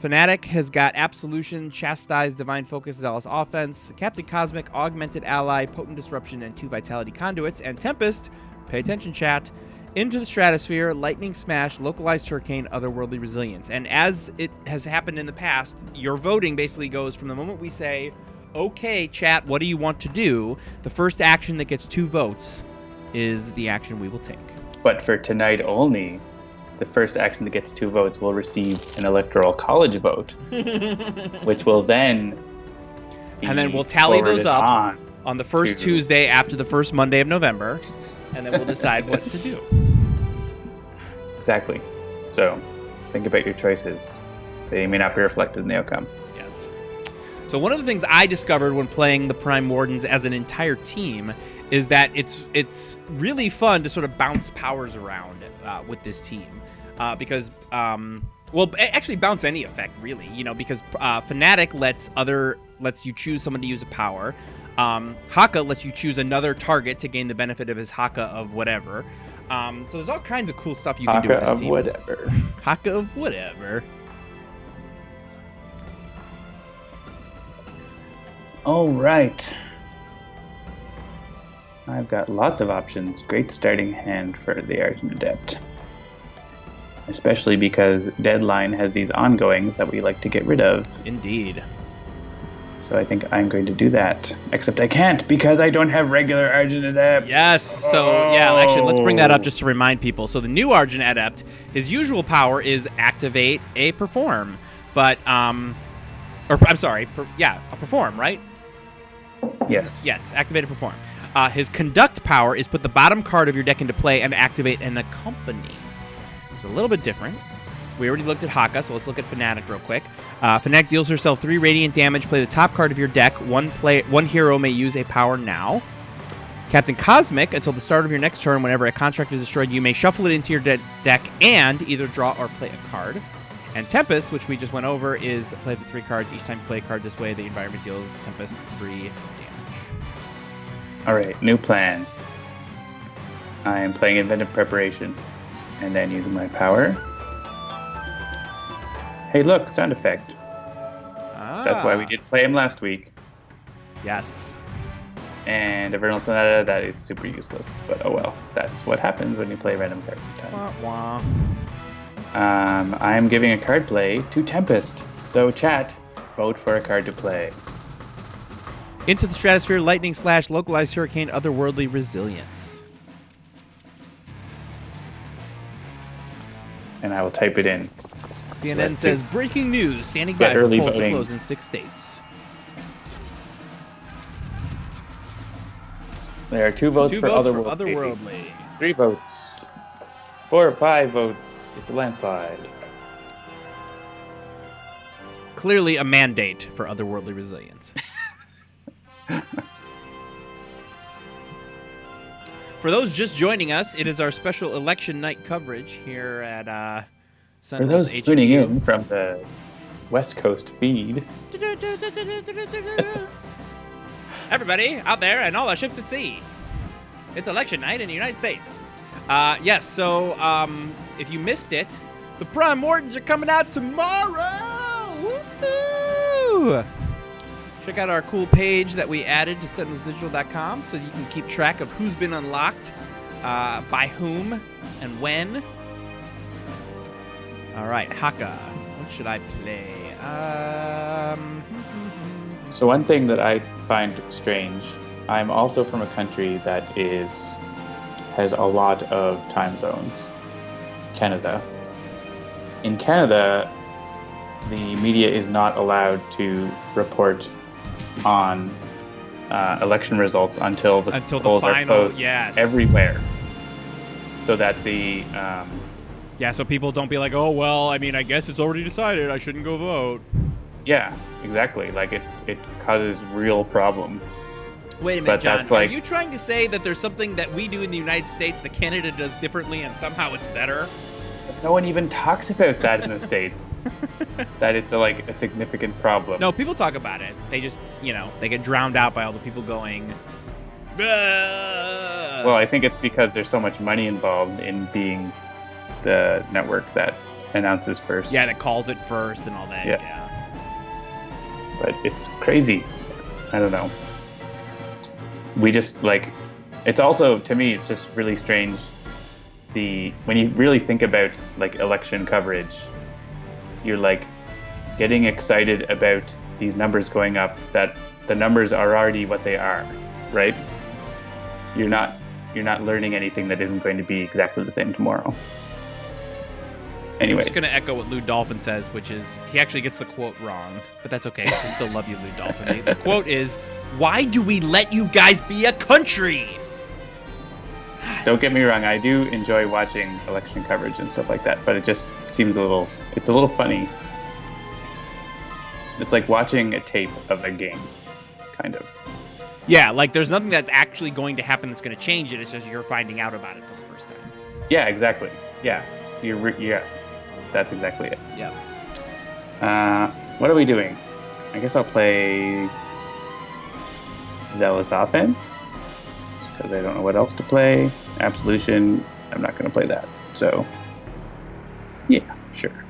Fanatic has got Absolution, Chastise, Divine Focus, Zealous Offense, Captain Cosmic, Augmented Ally, Potent Disruption, and 2 Vitality Conduits, and Tempest, pay attention chat, Into the Stratosphere, Lightning Smash, Localized Hurricane, Otherworldly Resilience. And as it has happened in the past, your voting basically goes from the moment we say, okay, chat, what do you want to do? The first action that gets 2 votes is the action we will take. But for tonight only, the first action that gets 2 votes will receive an Electoral College vote, which will then be and then we'll tally those forwarded up on the first Tuesday after the first Monday of November, and then we'll decide what to do. Exactly. So think about your choices. They may not be reflected in the outcome. Yes. So one of the things I discovered when playing the Prime Wardens as an entire team is that it's really fun to sort of bounce powers around with this team. Because, actually bounce any effect, really, because Fanatic lets you choose someone to use a power. Haka lets you choose another target to gain the benefit of his Haka of whatever. So there's all kinds of cool stuff you can do with this team. Whatever. Haka of whatever. All right. I've got lots of options. Great starting hand for the Argent Adept. Especially because Deadline has these ongoings that we like to get rid of. Indeed. So I think I'm going to do that. Except I can't because I don't have regular Argent Adept. Yes. So, yeah, actually, let's bring that up just to remind people. So the new Argent Adept, his usual power is activate a perform. But, perform, right? Yes. Yes, activate a perform. His conduct power is put the bottom card of your deck into play and activate an accompany. It's a little bit different. We already looked at Haka, so let's look at Fanatic real quick. Fanatic deals herself 3 radiant damage. Play the top card of your deck. One hero may use a power now. Captain Cosmic, until the start of your next turn, whenever a construct is destroyed, you may shuffle it into your deck and either draw or play a card. And Tempest, which we just went over, is play the 3 cards. Each time you play a card this way, the environment deals Tempest 3 damage. All right, new plan. I am playing Inventive Preparation and then using my power. Hey, look, sound effect. That's why we did play him last week. Yes. And everyone else that is super useless. But oh well, that's what happens when you play random cards sometimes. Wah, wah. I am giving a card play to Tempest. So chat, vote for a card to play. Into the Stratosphere, Lightning Slash, Localized Hurricane, Otherworldly Resilience. And I will type it in. CNN says, breaking news, standing by for polls to close in 6 states. There are 2 votes for Otherworldly. 3 votes. 4 or 5 votes. It's a landslide. Clearly a mandate for Otherworldly Resilience. For those just joining us, it is our special election night coverage here at Sentinels For those tuning in from the West Coast feed. Everybody out there and all our ships at sea. It's election night in the United States. Yes, so if you missed it, the Prime Wardens are coming out tomorrow! Woo-hoo! Check out our cool page that we added to sentinelsdigital.com so you can keep track of who's been unlocked, by whom, and when. All right, Haka. What should I play? So one thing that I find strange, I'm also from a country that has a lot of time zones. Canada. In Canada, the media is not allowed to report on election results until the polls final, are closed everywhere. So that the so people don't be like, oh well, I mean, I guess it's already decided, I shouldn't go vote. Yeah, exactly. Like it causes real problems. Wait a minute, John. Are you trying to say that there's something that we do in the United States that Canada does differently and somehow it's better? No one even talks about that in the States. That it's a significant problem. No, people talk about it. They just, they get drowned out by all the people going. Well, I think it's because there's so much money involved in being the network that announces first. Yeah, and it calls it first and all that. Yeah. Yeah. But it's crazy. I don't know. We just like, it's also, to me, it's just really strange. When you really think about like election coverage, you're like getting excited about these numbers going up, that the numbers are already what they are, right? You're not learning anything that isn't going to be exactly the same tomorrow. Anyways. I'm just going to echo what Lou Dolphin says, which is, he actually gets the quote wrong, but that's okay. We still love you, Lou Dolphin. The quote is, "Why do we let you guys be a country?" Don't get me wrong, I do enjoy watching election coverage and stuff like that, but it just seems it's a little funny. It's like watching a tape of a game, kind of. Yeah, like there's nothing that's actually going to happen that's going to change it. It's just you're finding out about it for the first time. Yeah, exactly. Yeah, yeah, that's exactly it. Yeah. What are we doing? I guess I'll play Zealous Offense, because I don't know what else to play. Absolution, I'm not going to play that. So, yeah, sure.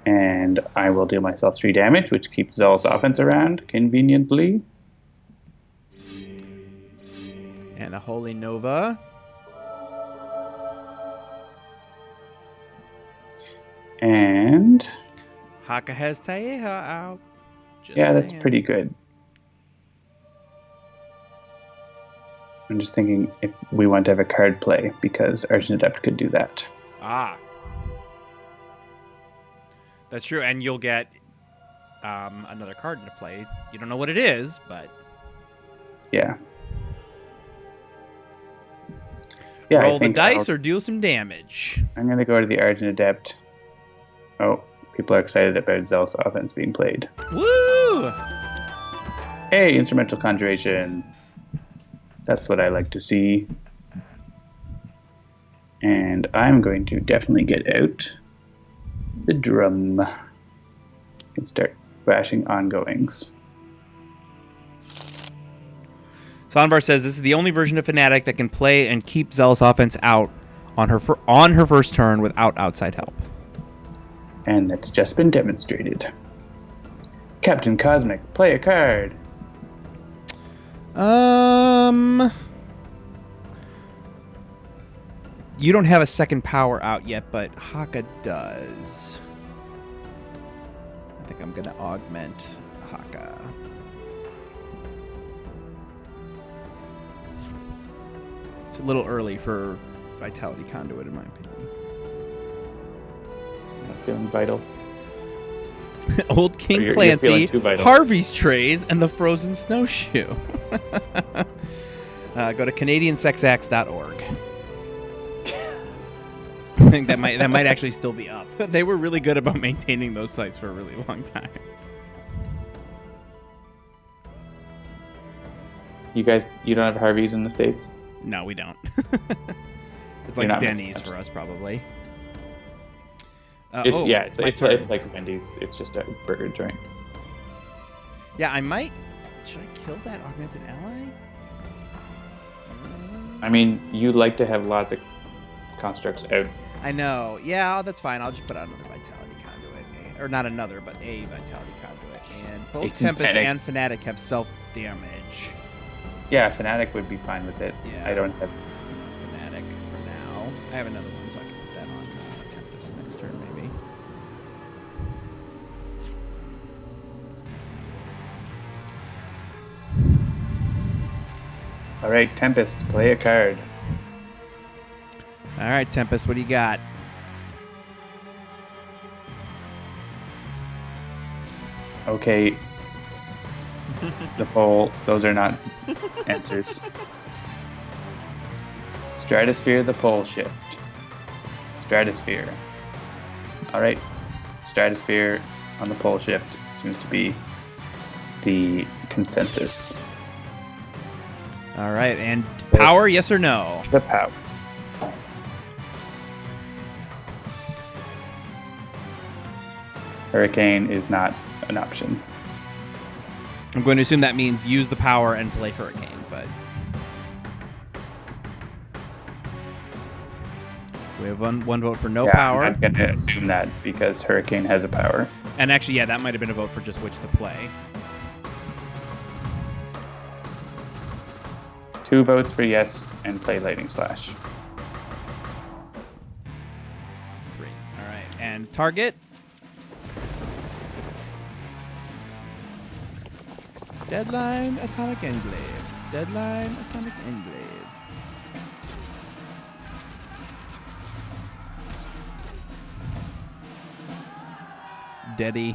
And I will deal myself 3 damage, which keeps Zealous Offense around, conveniently. And a Holy Nova. And Haka has Taeha out. Just yeah, that's saying. pretty good. I'm just thinking if we want to have a card play, because Argent Adept could do that. Ah. That's true, and you'll get another card into play. You don't know what it is, but... Yeah. Yeah, roll the dice or deal some damage. I'm going to go to the Argent Adept. Oh, people are excited about Zealous Offense being played. Woo! Hey, Instrumental Conjuration. That's what I like to see. And I'm going to definitely get out the drum and start bashing ongoings. Sonvar says this is the only version of Fanatic that can play and keep Zealous Offense out on her first turn without outside help. And that's just been demonstrated. Captain Cosmic, play a card. You don't have a second power out yet, but Haka does. I think I'm gonna augment Haka. It's a little early for Vitality Conduit, in my opinion. I'm not feeling vital. Old King You're Clancy, feeling too vital. Harvey's Trays, and the Frozen Snowshoe. Go to CanadianSexActs.org. I think that might actually still be up. They were really good about maintaining those sites for a really long time. You don't have Harvey's in the States? No, we don't. It's You're like not Denny's missing for much. us, probably. It's like Wendy's. It's just a burger joint. Yeah, I might. Should I kill that augmented ally? I mean, you like to have lots of constructs out. I know. Yeah, that's fine. I'll just put out another Vitality Conduit. Or not another, but a Vitality Conduit. And both 18 Tempest Fanatic. and Fanatic have self-damage. Yeah, Fanatic would be fine with it. Yeah. I don't have... Fanatic for now. I have another one, so I can put that on Tempest next turn, maybe. All right, Tempest, play a card. All right, Tempest, what do you got? Okay. The poll, those are not answers. Stratosphere, the pole shift. Stratosphere. All right. Stratosphere on the pole shift seems to be the consensus. All right, and power, yes or no? There's a power. Hurricane is not an option. I'm going to assume that means use the power and play Hurricane, but... We have one vote for no Yeah, power. I'm going to assume that because Hurricane has a power. And actually, yeah, that might have been a vote for just which to play. 2 votes for yes and play Lightning Slash. 3. All right. And target? Deadline Atomic Englave. Deadline Atomic Englave. Daddy.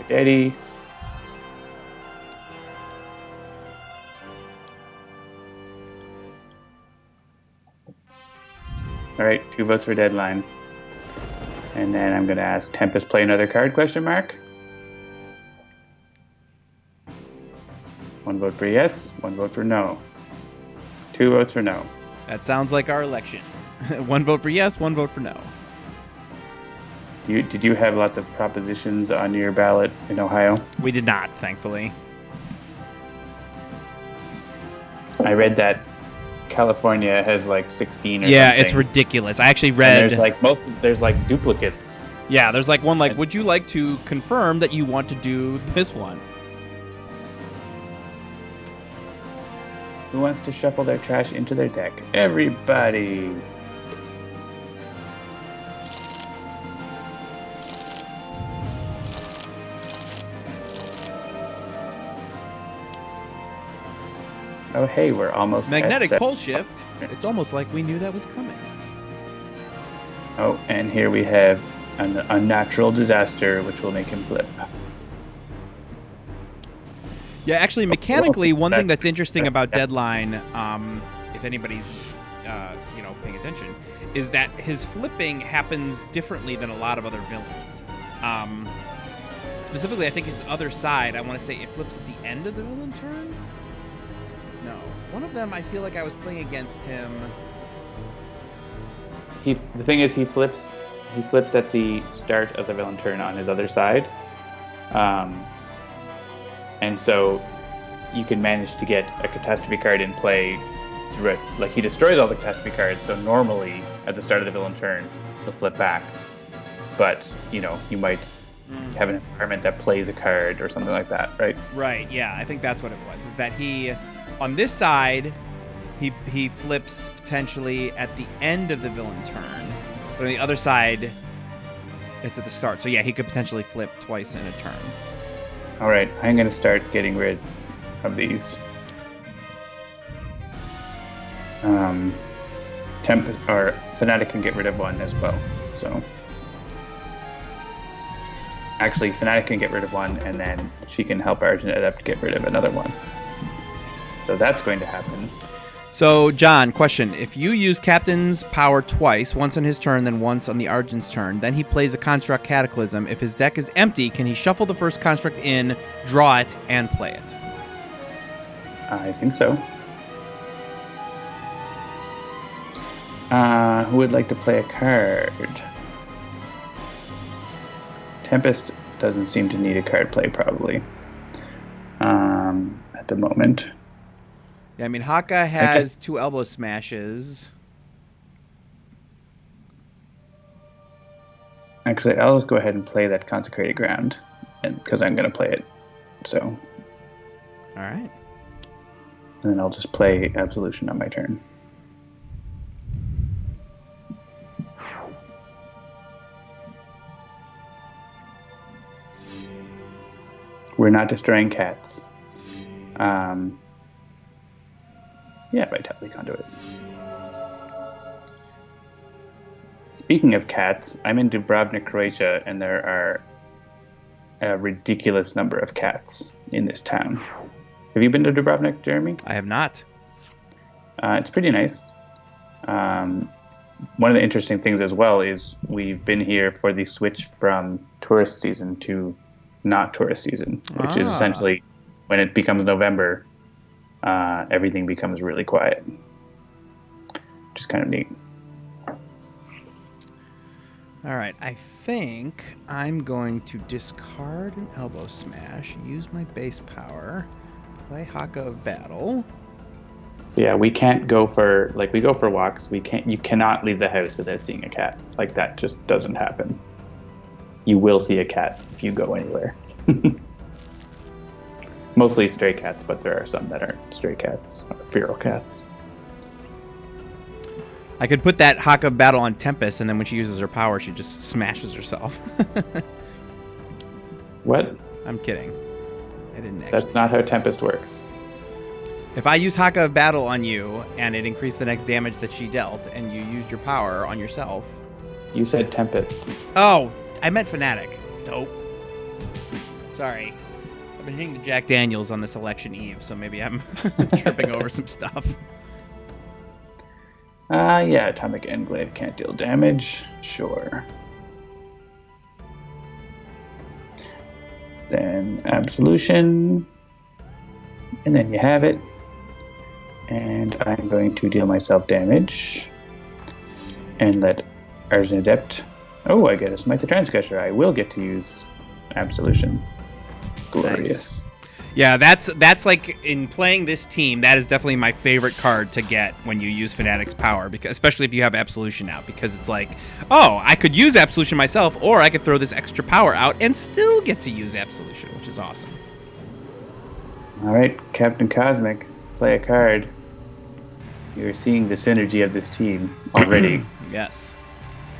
Daddy. All right, 2 votes for Deadline. And then I'm going to ask Tempest play another card, question mark. 1 vote for yes, 1 vote for no. 2 votes for no. That sounds like our election. 1 vote for yes, 1 vote for no. Did you have lots of propositions on your ballot in Ohio? We did not, thankfully. I read that California has like 16 or Yeah, something. it's ridiculous. I actually And read. there's like duplicates. Yeah, there's like one like, would you like to confirm that you want to do this one? Who wants to shuffle their trash into their deck? Everybody. Oh, hey, we're almost Magnetic at pole shift. It's almost like we knew that was coming. Oh, and here we have an unnatural disaster, which will make him flip. Yeah, actually, mechanically, one thing that's interesting about Deadline, if anybody's, paying attention, is that his flipping happens differently than a lot of other villains. Specifically, I think his other side, I want to say it flips at the end of the villain turn? No. One of them, I feel like I was playing against him. The thing is, he flips at the start of the villain turn on his other side. And so you can manage to get a catastrophe card in play through it. Like, he destroys all the catastrophe cards, so normally at the start of the villain turn, he'll flip back. But, you might have an environment that plays a card or something like that, right? Right, yeah, I think that's what it was, is that he, on this side, he flips potentially at the end of the villain turn, but on the other side, it's at the start. So yeah, he could potentially flip twice in a turn. All right, I'm going to start getting rid of these. Tempest or Fanatic can get rid of 1 as well. So actually, Fanatic can get rid of 1, and then she can help Argent Adept get rid of another 1. So that's going to happen. So, John, question. If you use Captain's power twice, once on his turn, then once on the Argent's turn, then he plays a Construct Cataclysm. If his deck is empty, can he shuffle the first construct in, draw it, and play it? I think so. Who would like to play a card? Tempest doesn't seem to need a card play, probably, at the moment. Yeah, I mean, Haka has 2 elbow smashes. Actually, I'll just go ahead and play that Consecrated Ground, because I'm going to play it. So. All right. And then I'll just play Absolution on my turn. We're not destroying cats. Yeah, Vitality Conduit. Speaking of cats, I'm in Dubrovnik, Croatia, and there are a ridiculous number of cats in this town. Have you been to Dubrovnik, Jeremy? I have not. It's pretty nice. One of the interesting things as well is we've been here for the switch from tourist season to not tourist season, which is essentially when it becomes November, everything becomes really quiet. Which is kind of neat. All right, I think I'm going to discard an Elbow Smash, use my base power, play Haka of Battle. Yeah, we can't go for we go for walks. You cannot leave the house without seeing a cat. Like that just doesn't happen. You will see a cat if you go anywhere. Mostly stray cats, but there are some that aren't stray cats, or feral cats. I could put that Haka battle on Tempest, and then when she uses her power, she just smashes herself. What? I'm kidding. I didn't actually. That's not how Tempest works. If I use Haka of Battle on you, and it increased the next damage that she dealt, and you used your power on yourself... You said Tempest. Oh, I meant Fanatic. Dope. Sorry. I've been hitting the Jack Daniels on this election eve, so maybe I'm tripping over some stuff. Yeah, Atomic Enclave can't deal damage. Sure. Then Absolution. And then you have it. And I'm going to deal myself damage. And let Argent Adept... Oh, I get a Smite the Transcaster. I will get to use Absolution. Glorious. Nice. Yeah, that's like, in playing this team, that is definitely my favorite card to get when you use Fanatic's power, because especially if you have Absolution out, because it's like, oh, I could use Absolution myself, or I could throw this extra power out and still get to use Absolution, which is awesome. All right, Captain Cosmic, play a card. You're seeing the synergy of this team already. Yes.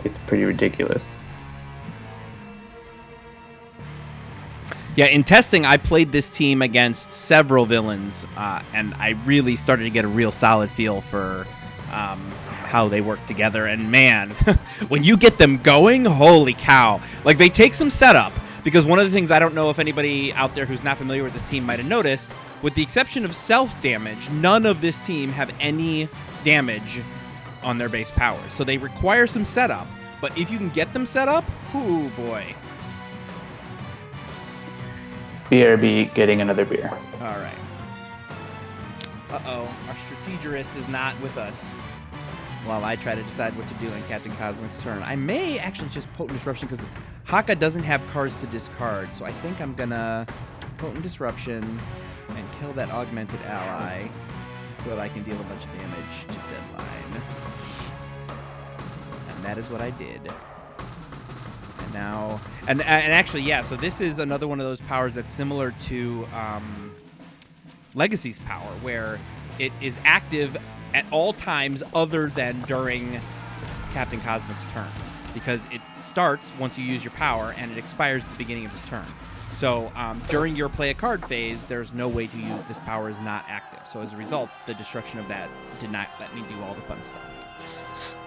It's pretty ridiculous. Yeah, in testing, I played this team against several villains, and I really started to get a real solid feel for how they work together. And man, when you get them going, holy cow. Like, they take some setup, because one of the things I don't know if anybody out there who's not familiar with this team might have noticed, with the exception of self-damage, none of this team have any damage on their base powers. So they require some setup, but if you can get them set up, ooh boy. BRB getting another beer. All right. Uh-oh, our strategist is not with us while I try to decide what to do in Captain Cosmic's turn. I may actually just Potent Disruption, because Haka doesn't have cards to discard, so I think I'm gonna Potent Disruption and kill that augmented ally so that I can deal a bunch of damage to Deadline. And that is what I did. And now, and actually, yeah, so this is another one of those powers that's similar to Legacy's power, where it is active at all times other than during Captain Cosmic's turn, because it starts once you use your power and it expires at the beginning of his turn. So during your play a card phase, there's no way to use this power is not active. So as a result, the destruction of that did not let me do all the fun stuff.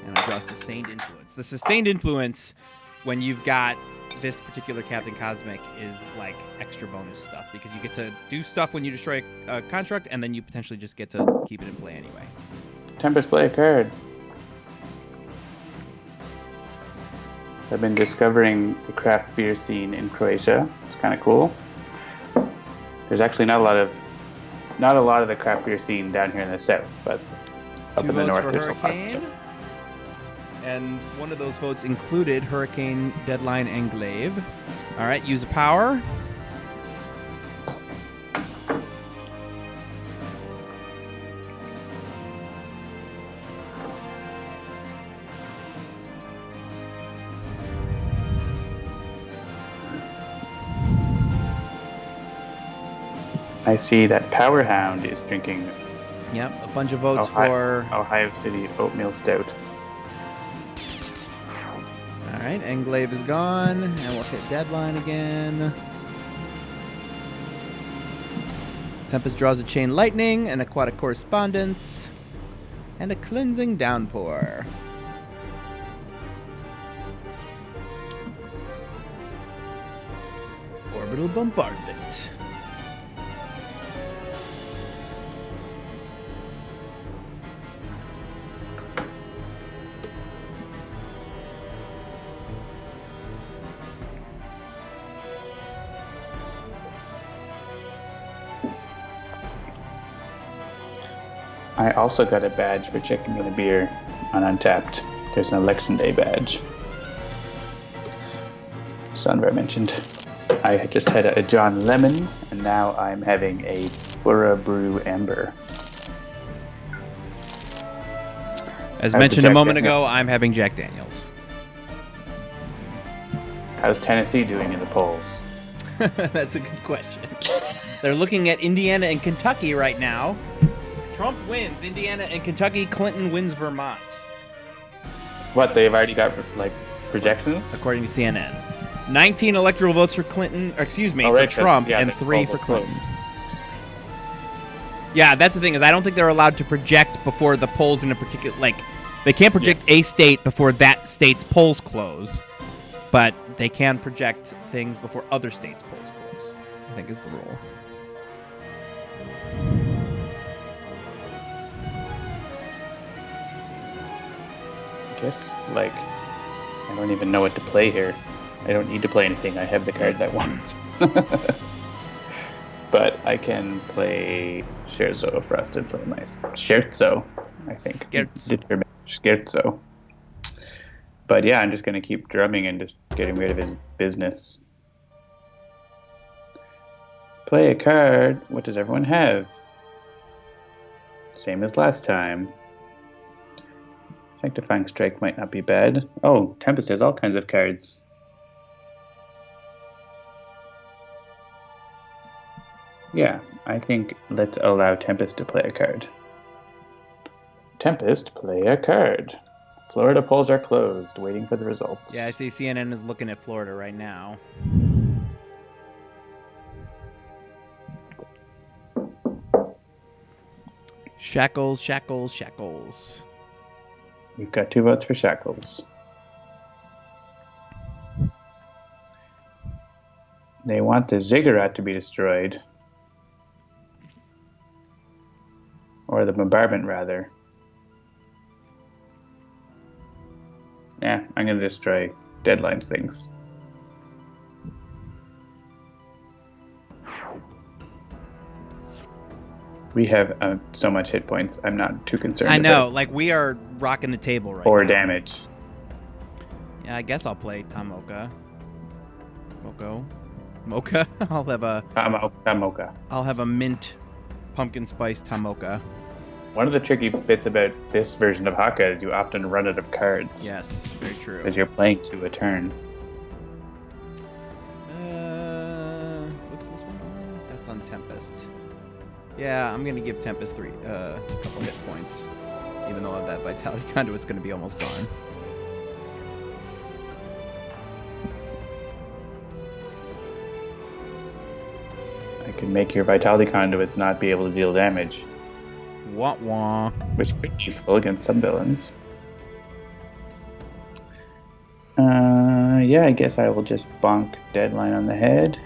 And I draw Sustained Influence. The Sustained Influence, when you've got this particular Captain Cosmic, is like extra bonus stuff, because you get to do stuff when you destroy a construct, and then you potentially just get to keep it in play anyway. Tempest, play a card. I've been discovering the craft beer scene in Croatia. It's kind of cool. There's actually not a lot of the craft beer scene down here in the south, but up in the north there's a lot. And one of those votes included Hurricane, Deadline, and Glaive. All right, use a power. I see that Power Hound is drinking. Yep, a bunch of votes for Ohio City Oatmeal Stout. All right, Englaive is gone, and we'll hit Deadline again. Tempest draws a Chain Lightning, an Aquatic Correspondence, and a Cleansing Downpour. Orbital Bombardment. I also got a badge for checking in a beer on Untapped. There's an Election Day badge. Sunvar mentioned. I just had a John Lemon, and now I'm having a Burra Brew Amber. As How's the mentioned a Jack moment Daniel? ago, I'm having Jack Daniels. How's Tennessee doing in the polls? That's a good question. They're looking at Indiana and Kentucky right now. Trump wins Indiana and Kentucky. Clinton wins Vermont. What, they've already got, like, projections? According to CNN. 19 electoral votes for Clinton, or excuse me, Oh, right, for Trump, yeah, and the 3 polls for are Clinton. closed. Yeah, that's the thing, is I don't think they're allowed to project before the polls in a particular, like, they can't project a state before that state's polls close, but they can project things before other states' polls close, I think is the rule. I guess, like, I don't even know what to play here. I don't need to play anything. I have the cards I want. But I can play Scherzo for us to play my Scherzo, I think. Scherzo. But yeah, I'm just going to keep drumming and just getting rid of his business. Play a card. What does everyone have? Same as last time. Sanctifying Strike might not be bad. Oh, Tempest has all kinds of cards. Yeah, I think let's allow Tempest to play a card. Tempest, play a card. Florida polls are closed, waiting for the results. Yeah, I see CNN is looking at Florida right now. Shackles, shackles, shackles. We've got 2 votes for Shackles. They want the Ziggurat to be destroyed. Or the bombardment, rather. Yeah, I'm going to destroy Deadline's things. We have so much hit points. I'm not too concerned. I know, like we are rocking the table right 4 now. damage. Yeah, I guess I'll play Tamoka. Mocha. I'll have a mint pumpkin spice Tamoka. One of the tricky bits about this version of Haka is you often run out of cards. Yes, very true. Because you're playing 2 a turn. What's this one on? That's on Tempest. Yeah, I'm gonna give Tempest a couple hit points, even though that Vitality Conduit's gonna be almost gone. I can make your Vitality Conduits not be able to deal damage. Wah wah. Which could be useful against some villains. Yeah, I guess I will just bonk Deadline on the head.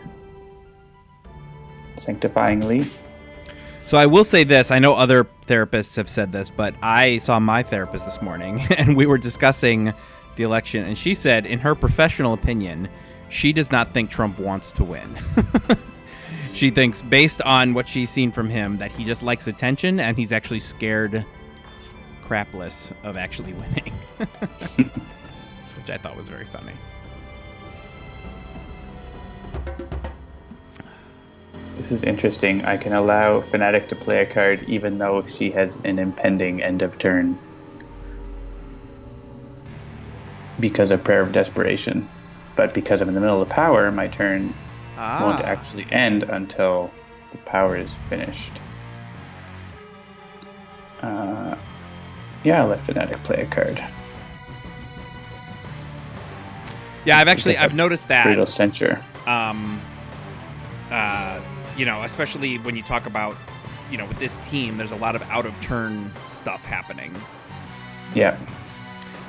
Sanctifyingly. So I will say this, I know other therapists have said this, but I saw my therapist this morning, and we were discussing the election, and she said, in her professional opinion, she does not think Trump wants to win. She thinks, based on what she's seen from him, that he just likes attention, and he's actually scared crapless of actually winning. Which I thought was very funny. This is interesting. I can allow Fanatic to play a card even though she has an impending end of turn. Because of Prayer of Desperation. But because I'm in the middle of the power, my turn won't actually end until the power is finished. Yeah, I'll let Fanatic play a card. Yeah, I've noticed that. Brutal Censure. You know, especially when you talk about, you know, with this team, there's a lot of out-of-turn stuff happening. Yeah.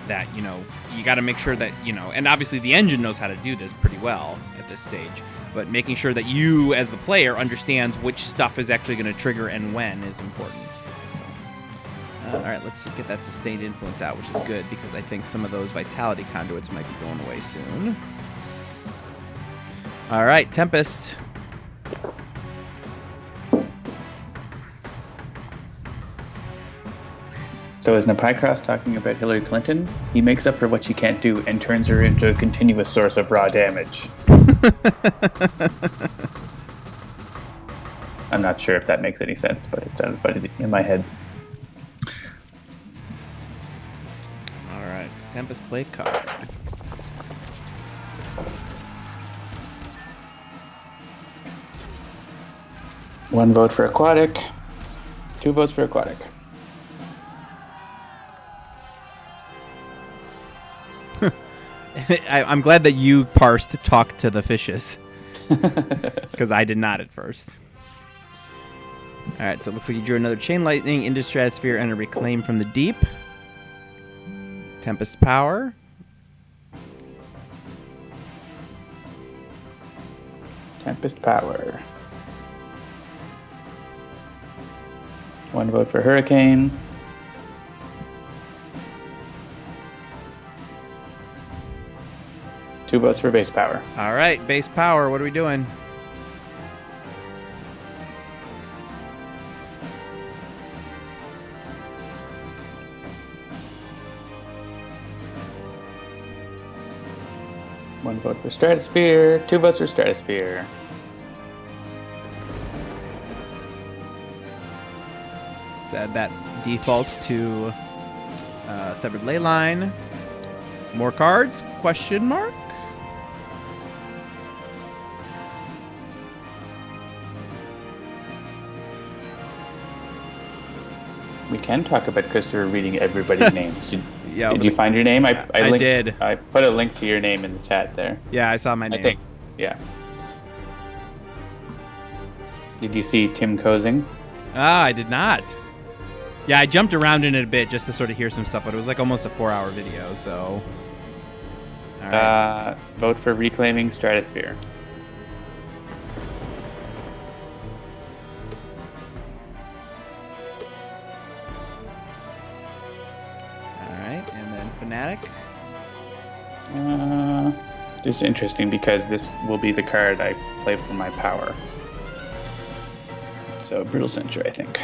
That, you know, you got to make sure that, you know, and obviously the engine knows how to do this pretty well at this stage, but making sure that you, as the player, understands which stuff is actually going to trigger and when is important. So, all right, let's get that sustained influence out, which is good, because I think some of those Vitality Conduits might be going away soon. All right, Tempest. So is Napycross talking about Hillary Clinton? He makes up for what she can't do and turns her into a continuous source of raw damage. I'm not sure if that makes any sense, but it sounds funny in my head. All right. Tempest, play card. One vote for aquatic. 2 votes for aquatic. I'm glad that you parsed talk to the fishes. Because I did not at first. Alright, so it looks like you drew another Chain Lightning into Stratosphere and a Reclaim from the Deep. Tempest Power. Tempest Power. 1 vote for Hurricane. Two votes for base power. Alright, base power, what are we doing? One vote for Stratosphere, 2 votes for Stratosphere. So that defaults to Severed Ley Line. More cards? Question mark? We can talk about Christopher reading everybody's names. Did Yeah. you find your name? I linked, did. I put a link to your name in the chat there. Yeah, I saw my name. I think. Yeah. Did you see Tim Kozing? Ah, I did not. Yeah, I jumped around in it a bit just to sort of hear some stuff, but it was like almost a 4-hour video, so. All right. Vote for Reclaiming Stratosphere. All right, and then Fanatic. This is interesting because this will be the card I play for my power. So Brutal Censure, I think.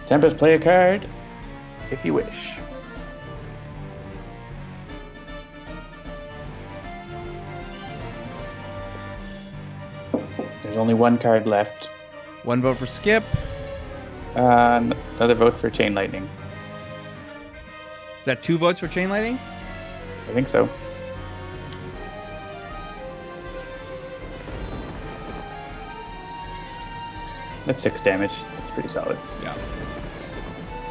Tempest, play a card if you wish. There's only 1 card left. 1 vote for Skip. Another vote for Chain Lightning. Is that 2 votes for Chain Lightning? I think so. That's 6 damage. That's pretty solid. Yeah.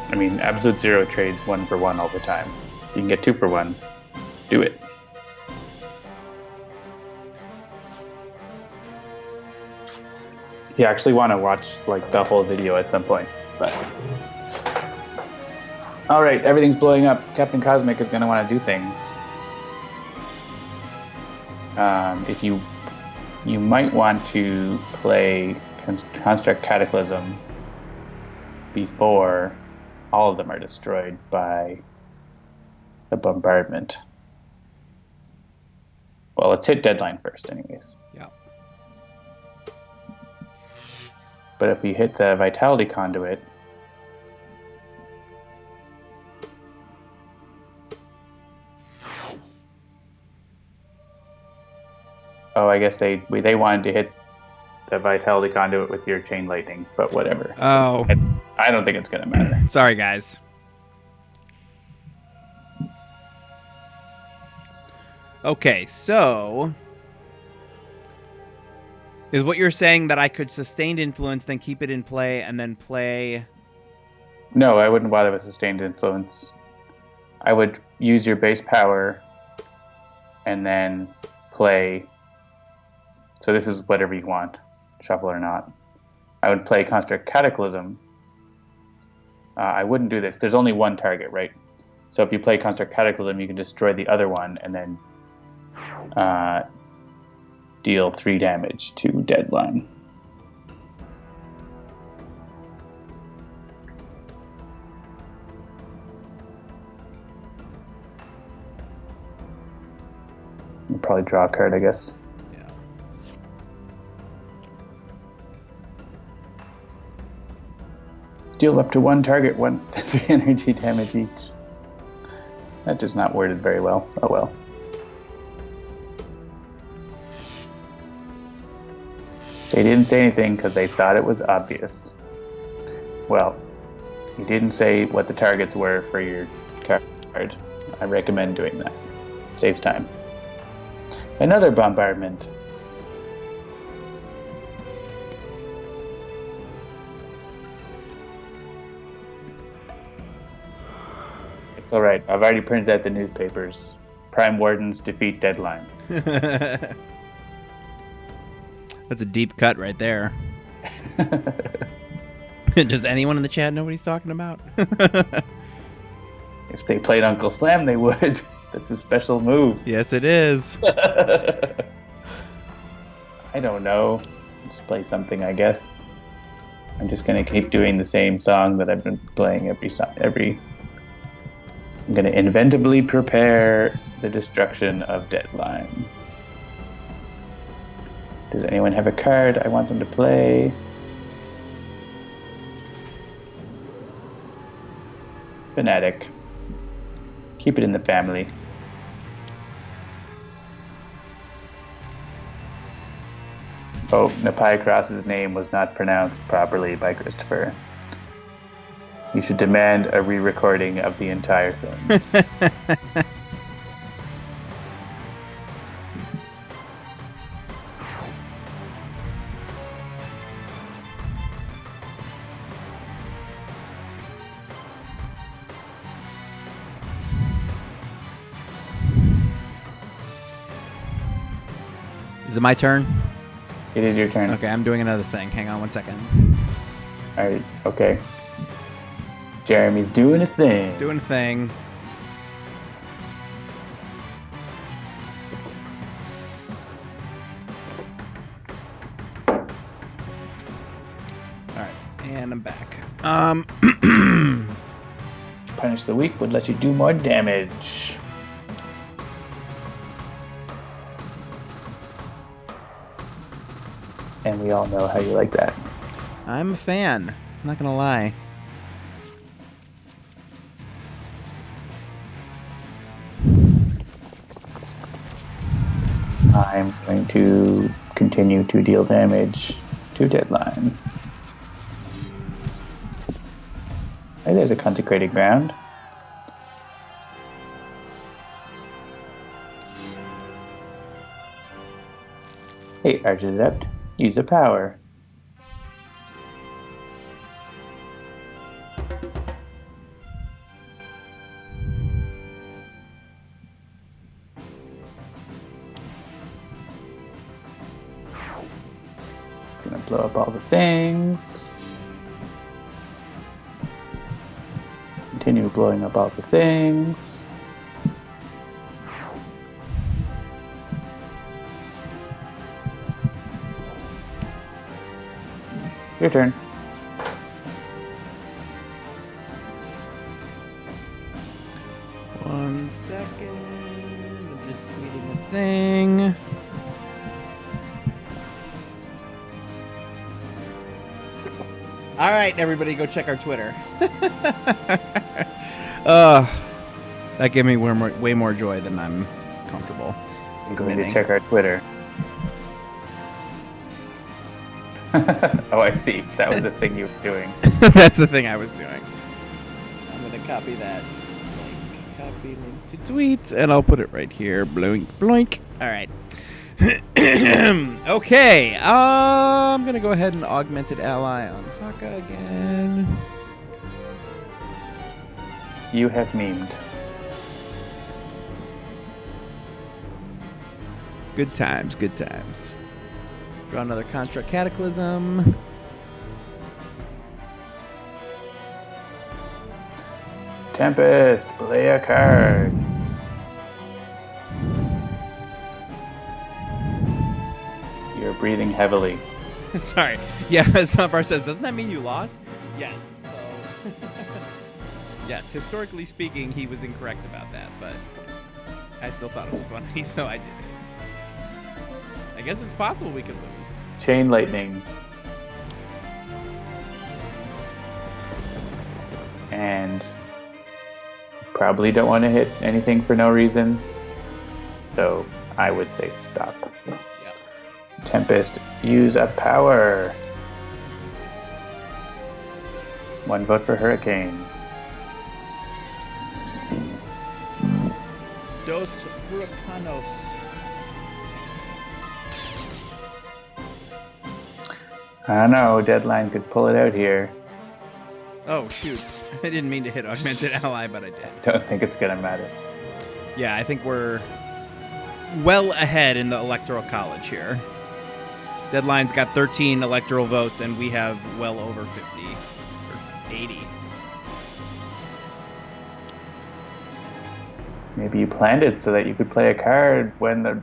I mean, Absolute Zero trades 1 for 1 all the time. You can get 2 for 1. Do it. You actually want to watch like the whole video at some point, but all right, everything's blowing up. Captain Cosmic is going to want to do things. If you might want to play Construct Cataclysm before all of them are destroyed by the bombardment. Well, let's hit deadline first, anyways. Yeah. But if we hit the Vitality Conduit, oh, I guess they wanted to hit the Vitality Conduit with your Chain Lightning, but whatever. Oh. I don't think it's going to matter. Sorry, guys. Okay, so is what you're saying that I could Sustained Influence, then keep it in play, and then play? No, I wouldn't bother with Sustained Influence. I would use your base power and then play. So this is whatever you want, shuffle or not. I would play Construct Cataclysm. I wouldn't do this. There's only 1 target, right? So if you play Construct Cataclysm, you can destroy the other one and then deal 3 damage to deadline. You'll probably draw a card, I guess. Yeah. Deal up to 1 target, 3 energy damage each. That is not worded very well. Oh well. They didn't say anything because they thought it was obvious. Well, you didn't say what the targets were for your card. I recommend doing that. Saves time. Another bombardment. It's alright. I've already printed out the newspapers. Prime Wardens defeat deadline. That's a deep cut right there. Does anyone in the chat know what he's talking about? If they played Uncle Slam, they would. That's a special move. Yes, it is. I don't know. Just play something, I guess. I'm just gonna keep doing the same song that I've been playing every. I'm gonna inventively prepare the destruction of Deadline. Does anyone have a card I want them to play? Fanatic. Keep it in the family. Oh, Napai Cross's name was not pronounced properly by Christopher. You should demand a re-recording of the entire thing. Is it my turn? It is your turn. Okay, I'm doing another thing. Hang on one second. Alright, okay. Jeremy's doing a thing. Doing a thing. Alright, and I'm back. Punish the weak would let you do more damage. And we all know how you like that. I'm a fan. I'm not gonna lie. I'm going to continue to deal damage to Deadline. Hey, there's a consecrated ground. Hey, Argent Adept, use a power. Just gonna blow up all the things. Continue blowing up all the things. Your turn. One second. I'm just tweeting a thing. All right, everybody, go check our Twitter. That gave me way more joy than I'm comfortable. I'm going admitting. to check our Twitter. Oh, I see. That was the thing you were doing. That's the thing I was doing. I'm going to copy that link. Copy link to tweet, and I'll put it right here. Bloink, bloink. All right. Okay. I'm going to go ahead and augmented ally on Haka again. You have memed. Good times, good times. Draw another Construct Cataclysm. Tempest, play a card. You're breathing heavily. Sorry. Yeah, Sunfar says, doesn't that mean you lost? Yes. So, yes, historically speaking, he was incorrect about that, but I still thought it was funny, so I did it. I guess it's possible we could lose. Chain lightning. And probably don't want to hit anything for no reason. So I would say stop. Yep. Tempest, use a power. 1 vote for Hurricane. Dos Huracanos. I don't know, Deadline could pull it out here. Oh, shoot. I didn't mean to hit Augmented Ally, but I did. Don't think it's gonna matter. Yeah, I think we're well ahead in the Electoral College here. Deadline's got 13 electoral votes, and we have well over 50. Or 80. Maybe you planned it so that you could play a card when the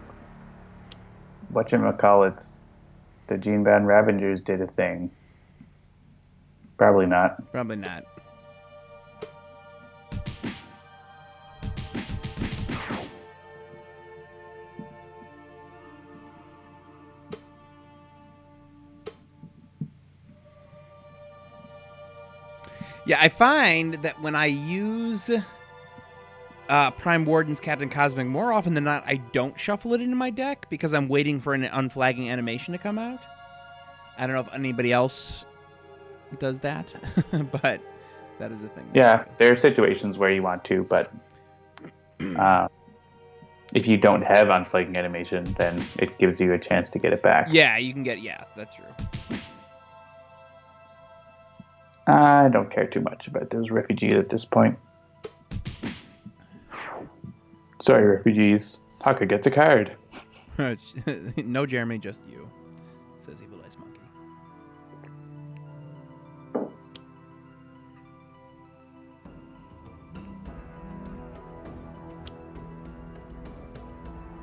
whatchamacallits, the Genebound Ravengers did a thing. Probably not. Probably not. Yeah, I find that when I use Prime Wardens Captain Cosmic, more often than not, I don't shuffle it into my deck because I'm waiting for an unflagging animation to come out. I don't know if anybody else does that, but that is a thing. Yeah, there are situations where you want to, but if you don't have unflagging animation, then it gives you a chance to get it back. Yeah, you can get, yeah, that's true. I don't care too much about those refugees at this point. Sorry, refugees. Haka gets a card. No, Jeremy, just you, says Evil Ice Monkey.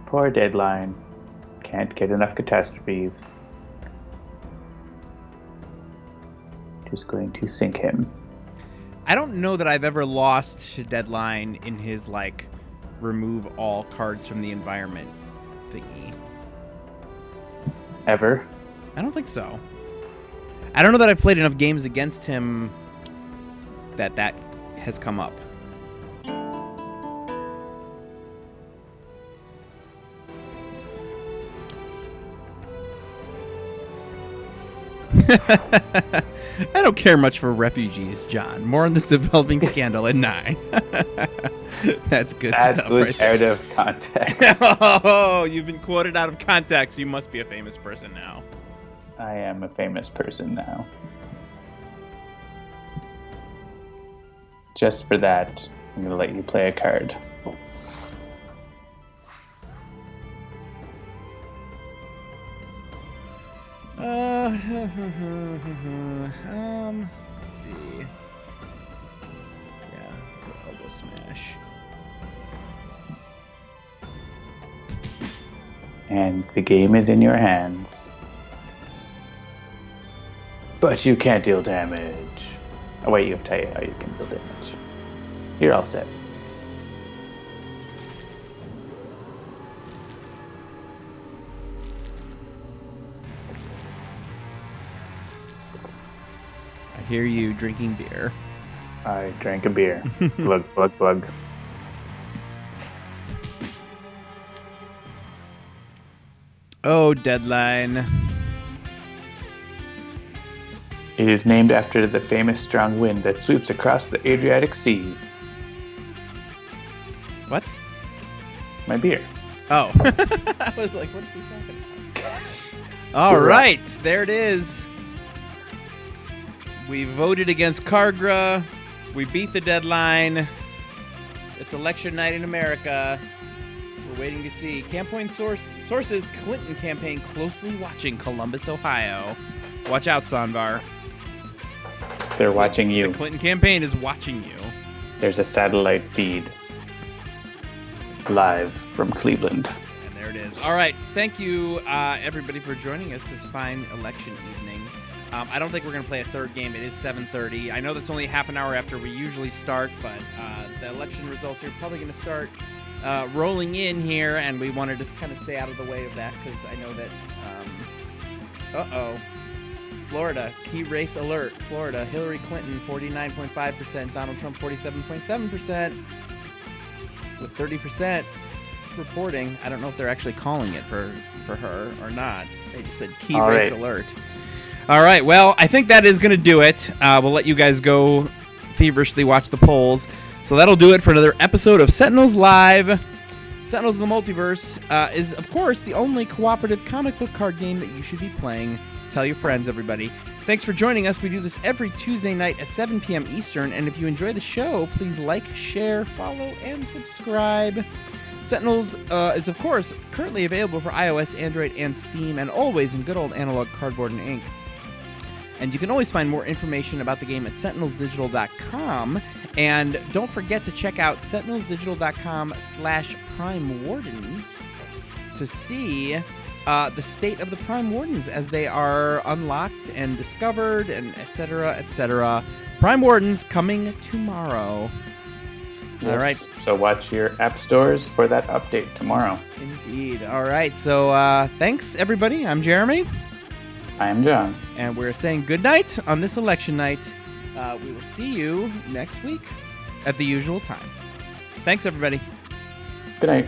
Poor Deadline. Can't get enough catastrophes. Just going to sink him. I don't know that I've ever lost to Deadline in his, like, remove all cards from the environment thingy. Ever? I don't think so. I don't know that I've played enough games against him that has come up. I don't care much for refugees, John. More on this developing scandal at 9. That's good that stuff. was Right out there. of context. Oh, you've been quoted out of context. You must be a famous person now. I am a famous person now. Just for that, I'm going to let you play a card. Let's see. Yeah, elbow smash. And the game is in your hands. But you can't deal damage. Oh wait, you have to tell you how you can deal damage. You're all set. I hear you drinking beer. I drank a beer. Glug, glug, glug. Oh, Deadline. It is named after the famous strong wind that sweeps across the Adriatic Sea. What? My beer. Oh. I was like, what's he talking about? All right, there it is. We voted against Kaargra. We beat the deadline. It's election night in America. We're waiting to see. Campaign sources, Clinton campaign closely watching Columbus, Ohio. Watch out, Sanvar. They're watching you. The Clinton campaign is watching you. There's a satellite feed live from Cleveland. And there it is. All right. Thank you, everybody, for joining us this fine election evening. I don't think we're going to play a third game. It is 7:30. I know that's only half an hour after we usually start, but the election results are probably going to start rolling in here, and we wanted to kind of stay out of the way of that because I know that, Florida, key race alert. Florida, Hillary Clinton, 49.5%, Donald Trump, 47.7%. with 30% reporting. I don't know if they're actually calling it for her or not. They just said key race alert. All right, well, I think that is going to do it. We'll let you guys go feverishly watch the polls. So that'll do it for another episode of Sentinels Live. Sentinels of the Multiverse is, of course, the only cooperative comic book card game that you should be playing. Tell your friends, everybody. Thanks for joining us. We do this every Tuesday night at 7 p.m. Eastern. And if you enjoy the show, please like, share, follow, and subscribe. Sentinels is, of course, currently available for iOS, Android, and Steam, and always in good old analog cardboard and ink. And you can always find more information about the game at sentinelsdigital.com. And don't forget to check out sentinelsdigital.com/Prime Wardens to see the state of the Prime Wardens as they are unlocked and discovered, and etc., etc. Prime Wardens coming tomorrow. Yes. All right. So watch your app stores for that update tomorrow. Indeed. All right. So thanks, everybody. I'm Jeremy. I am John. And we're saying good night on this election night. We will see you next week at the usual time. Thanks, everybody. Good night.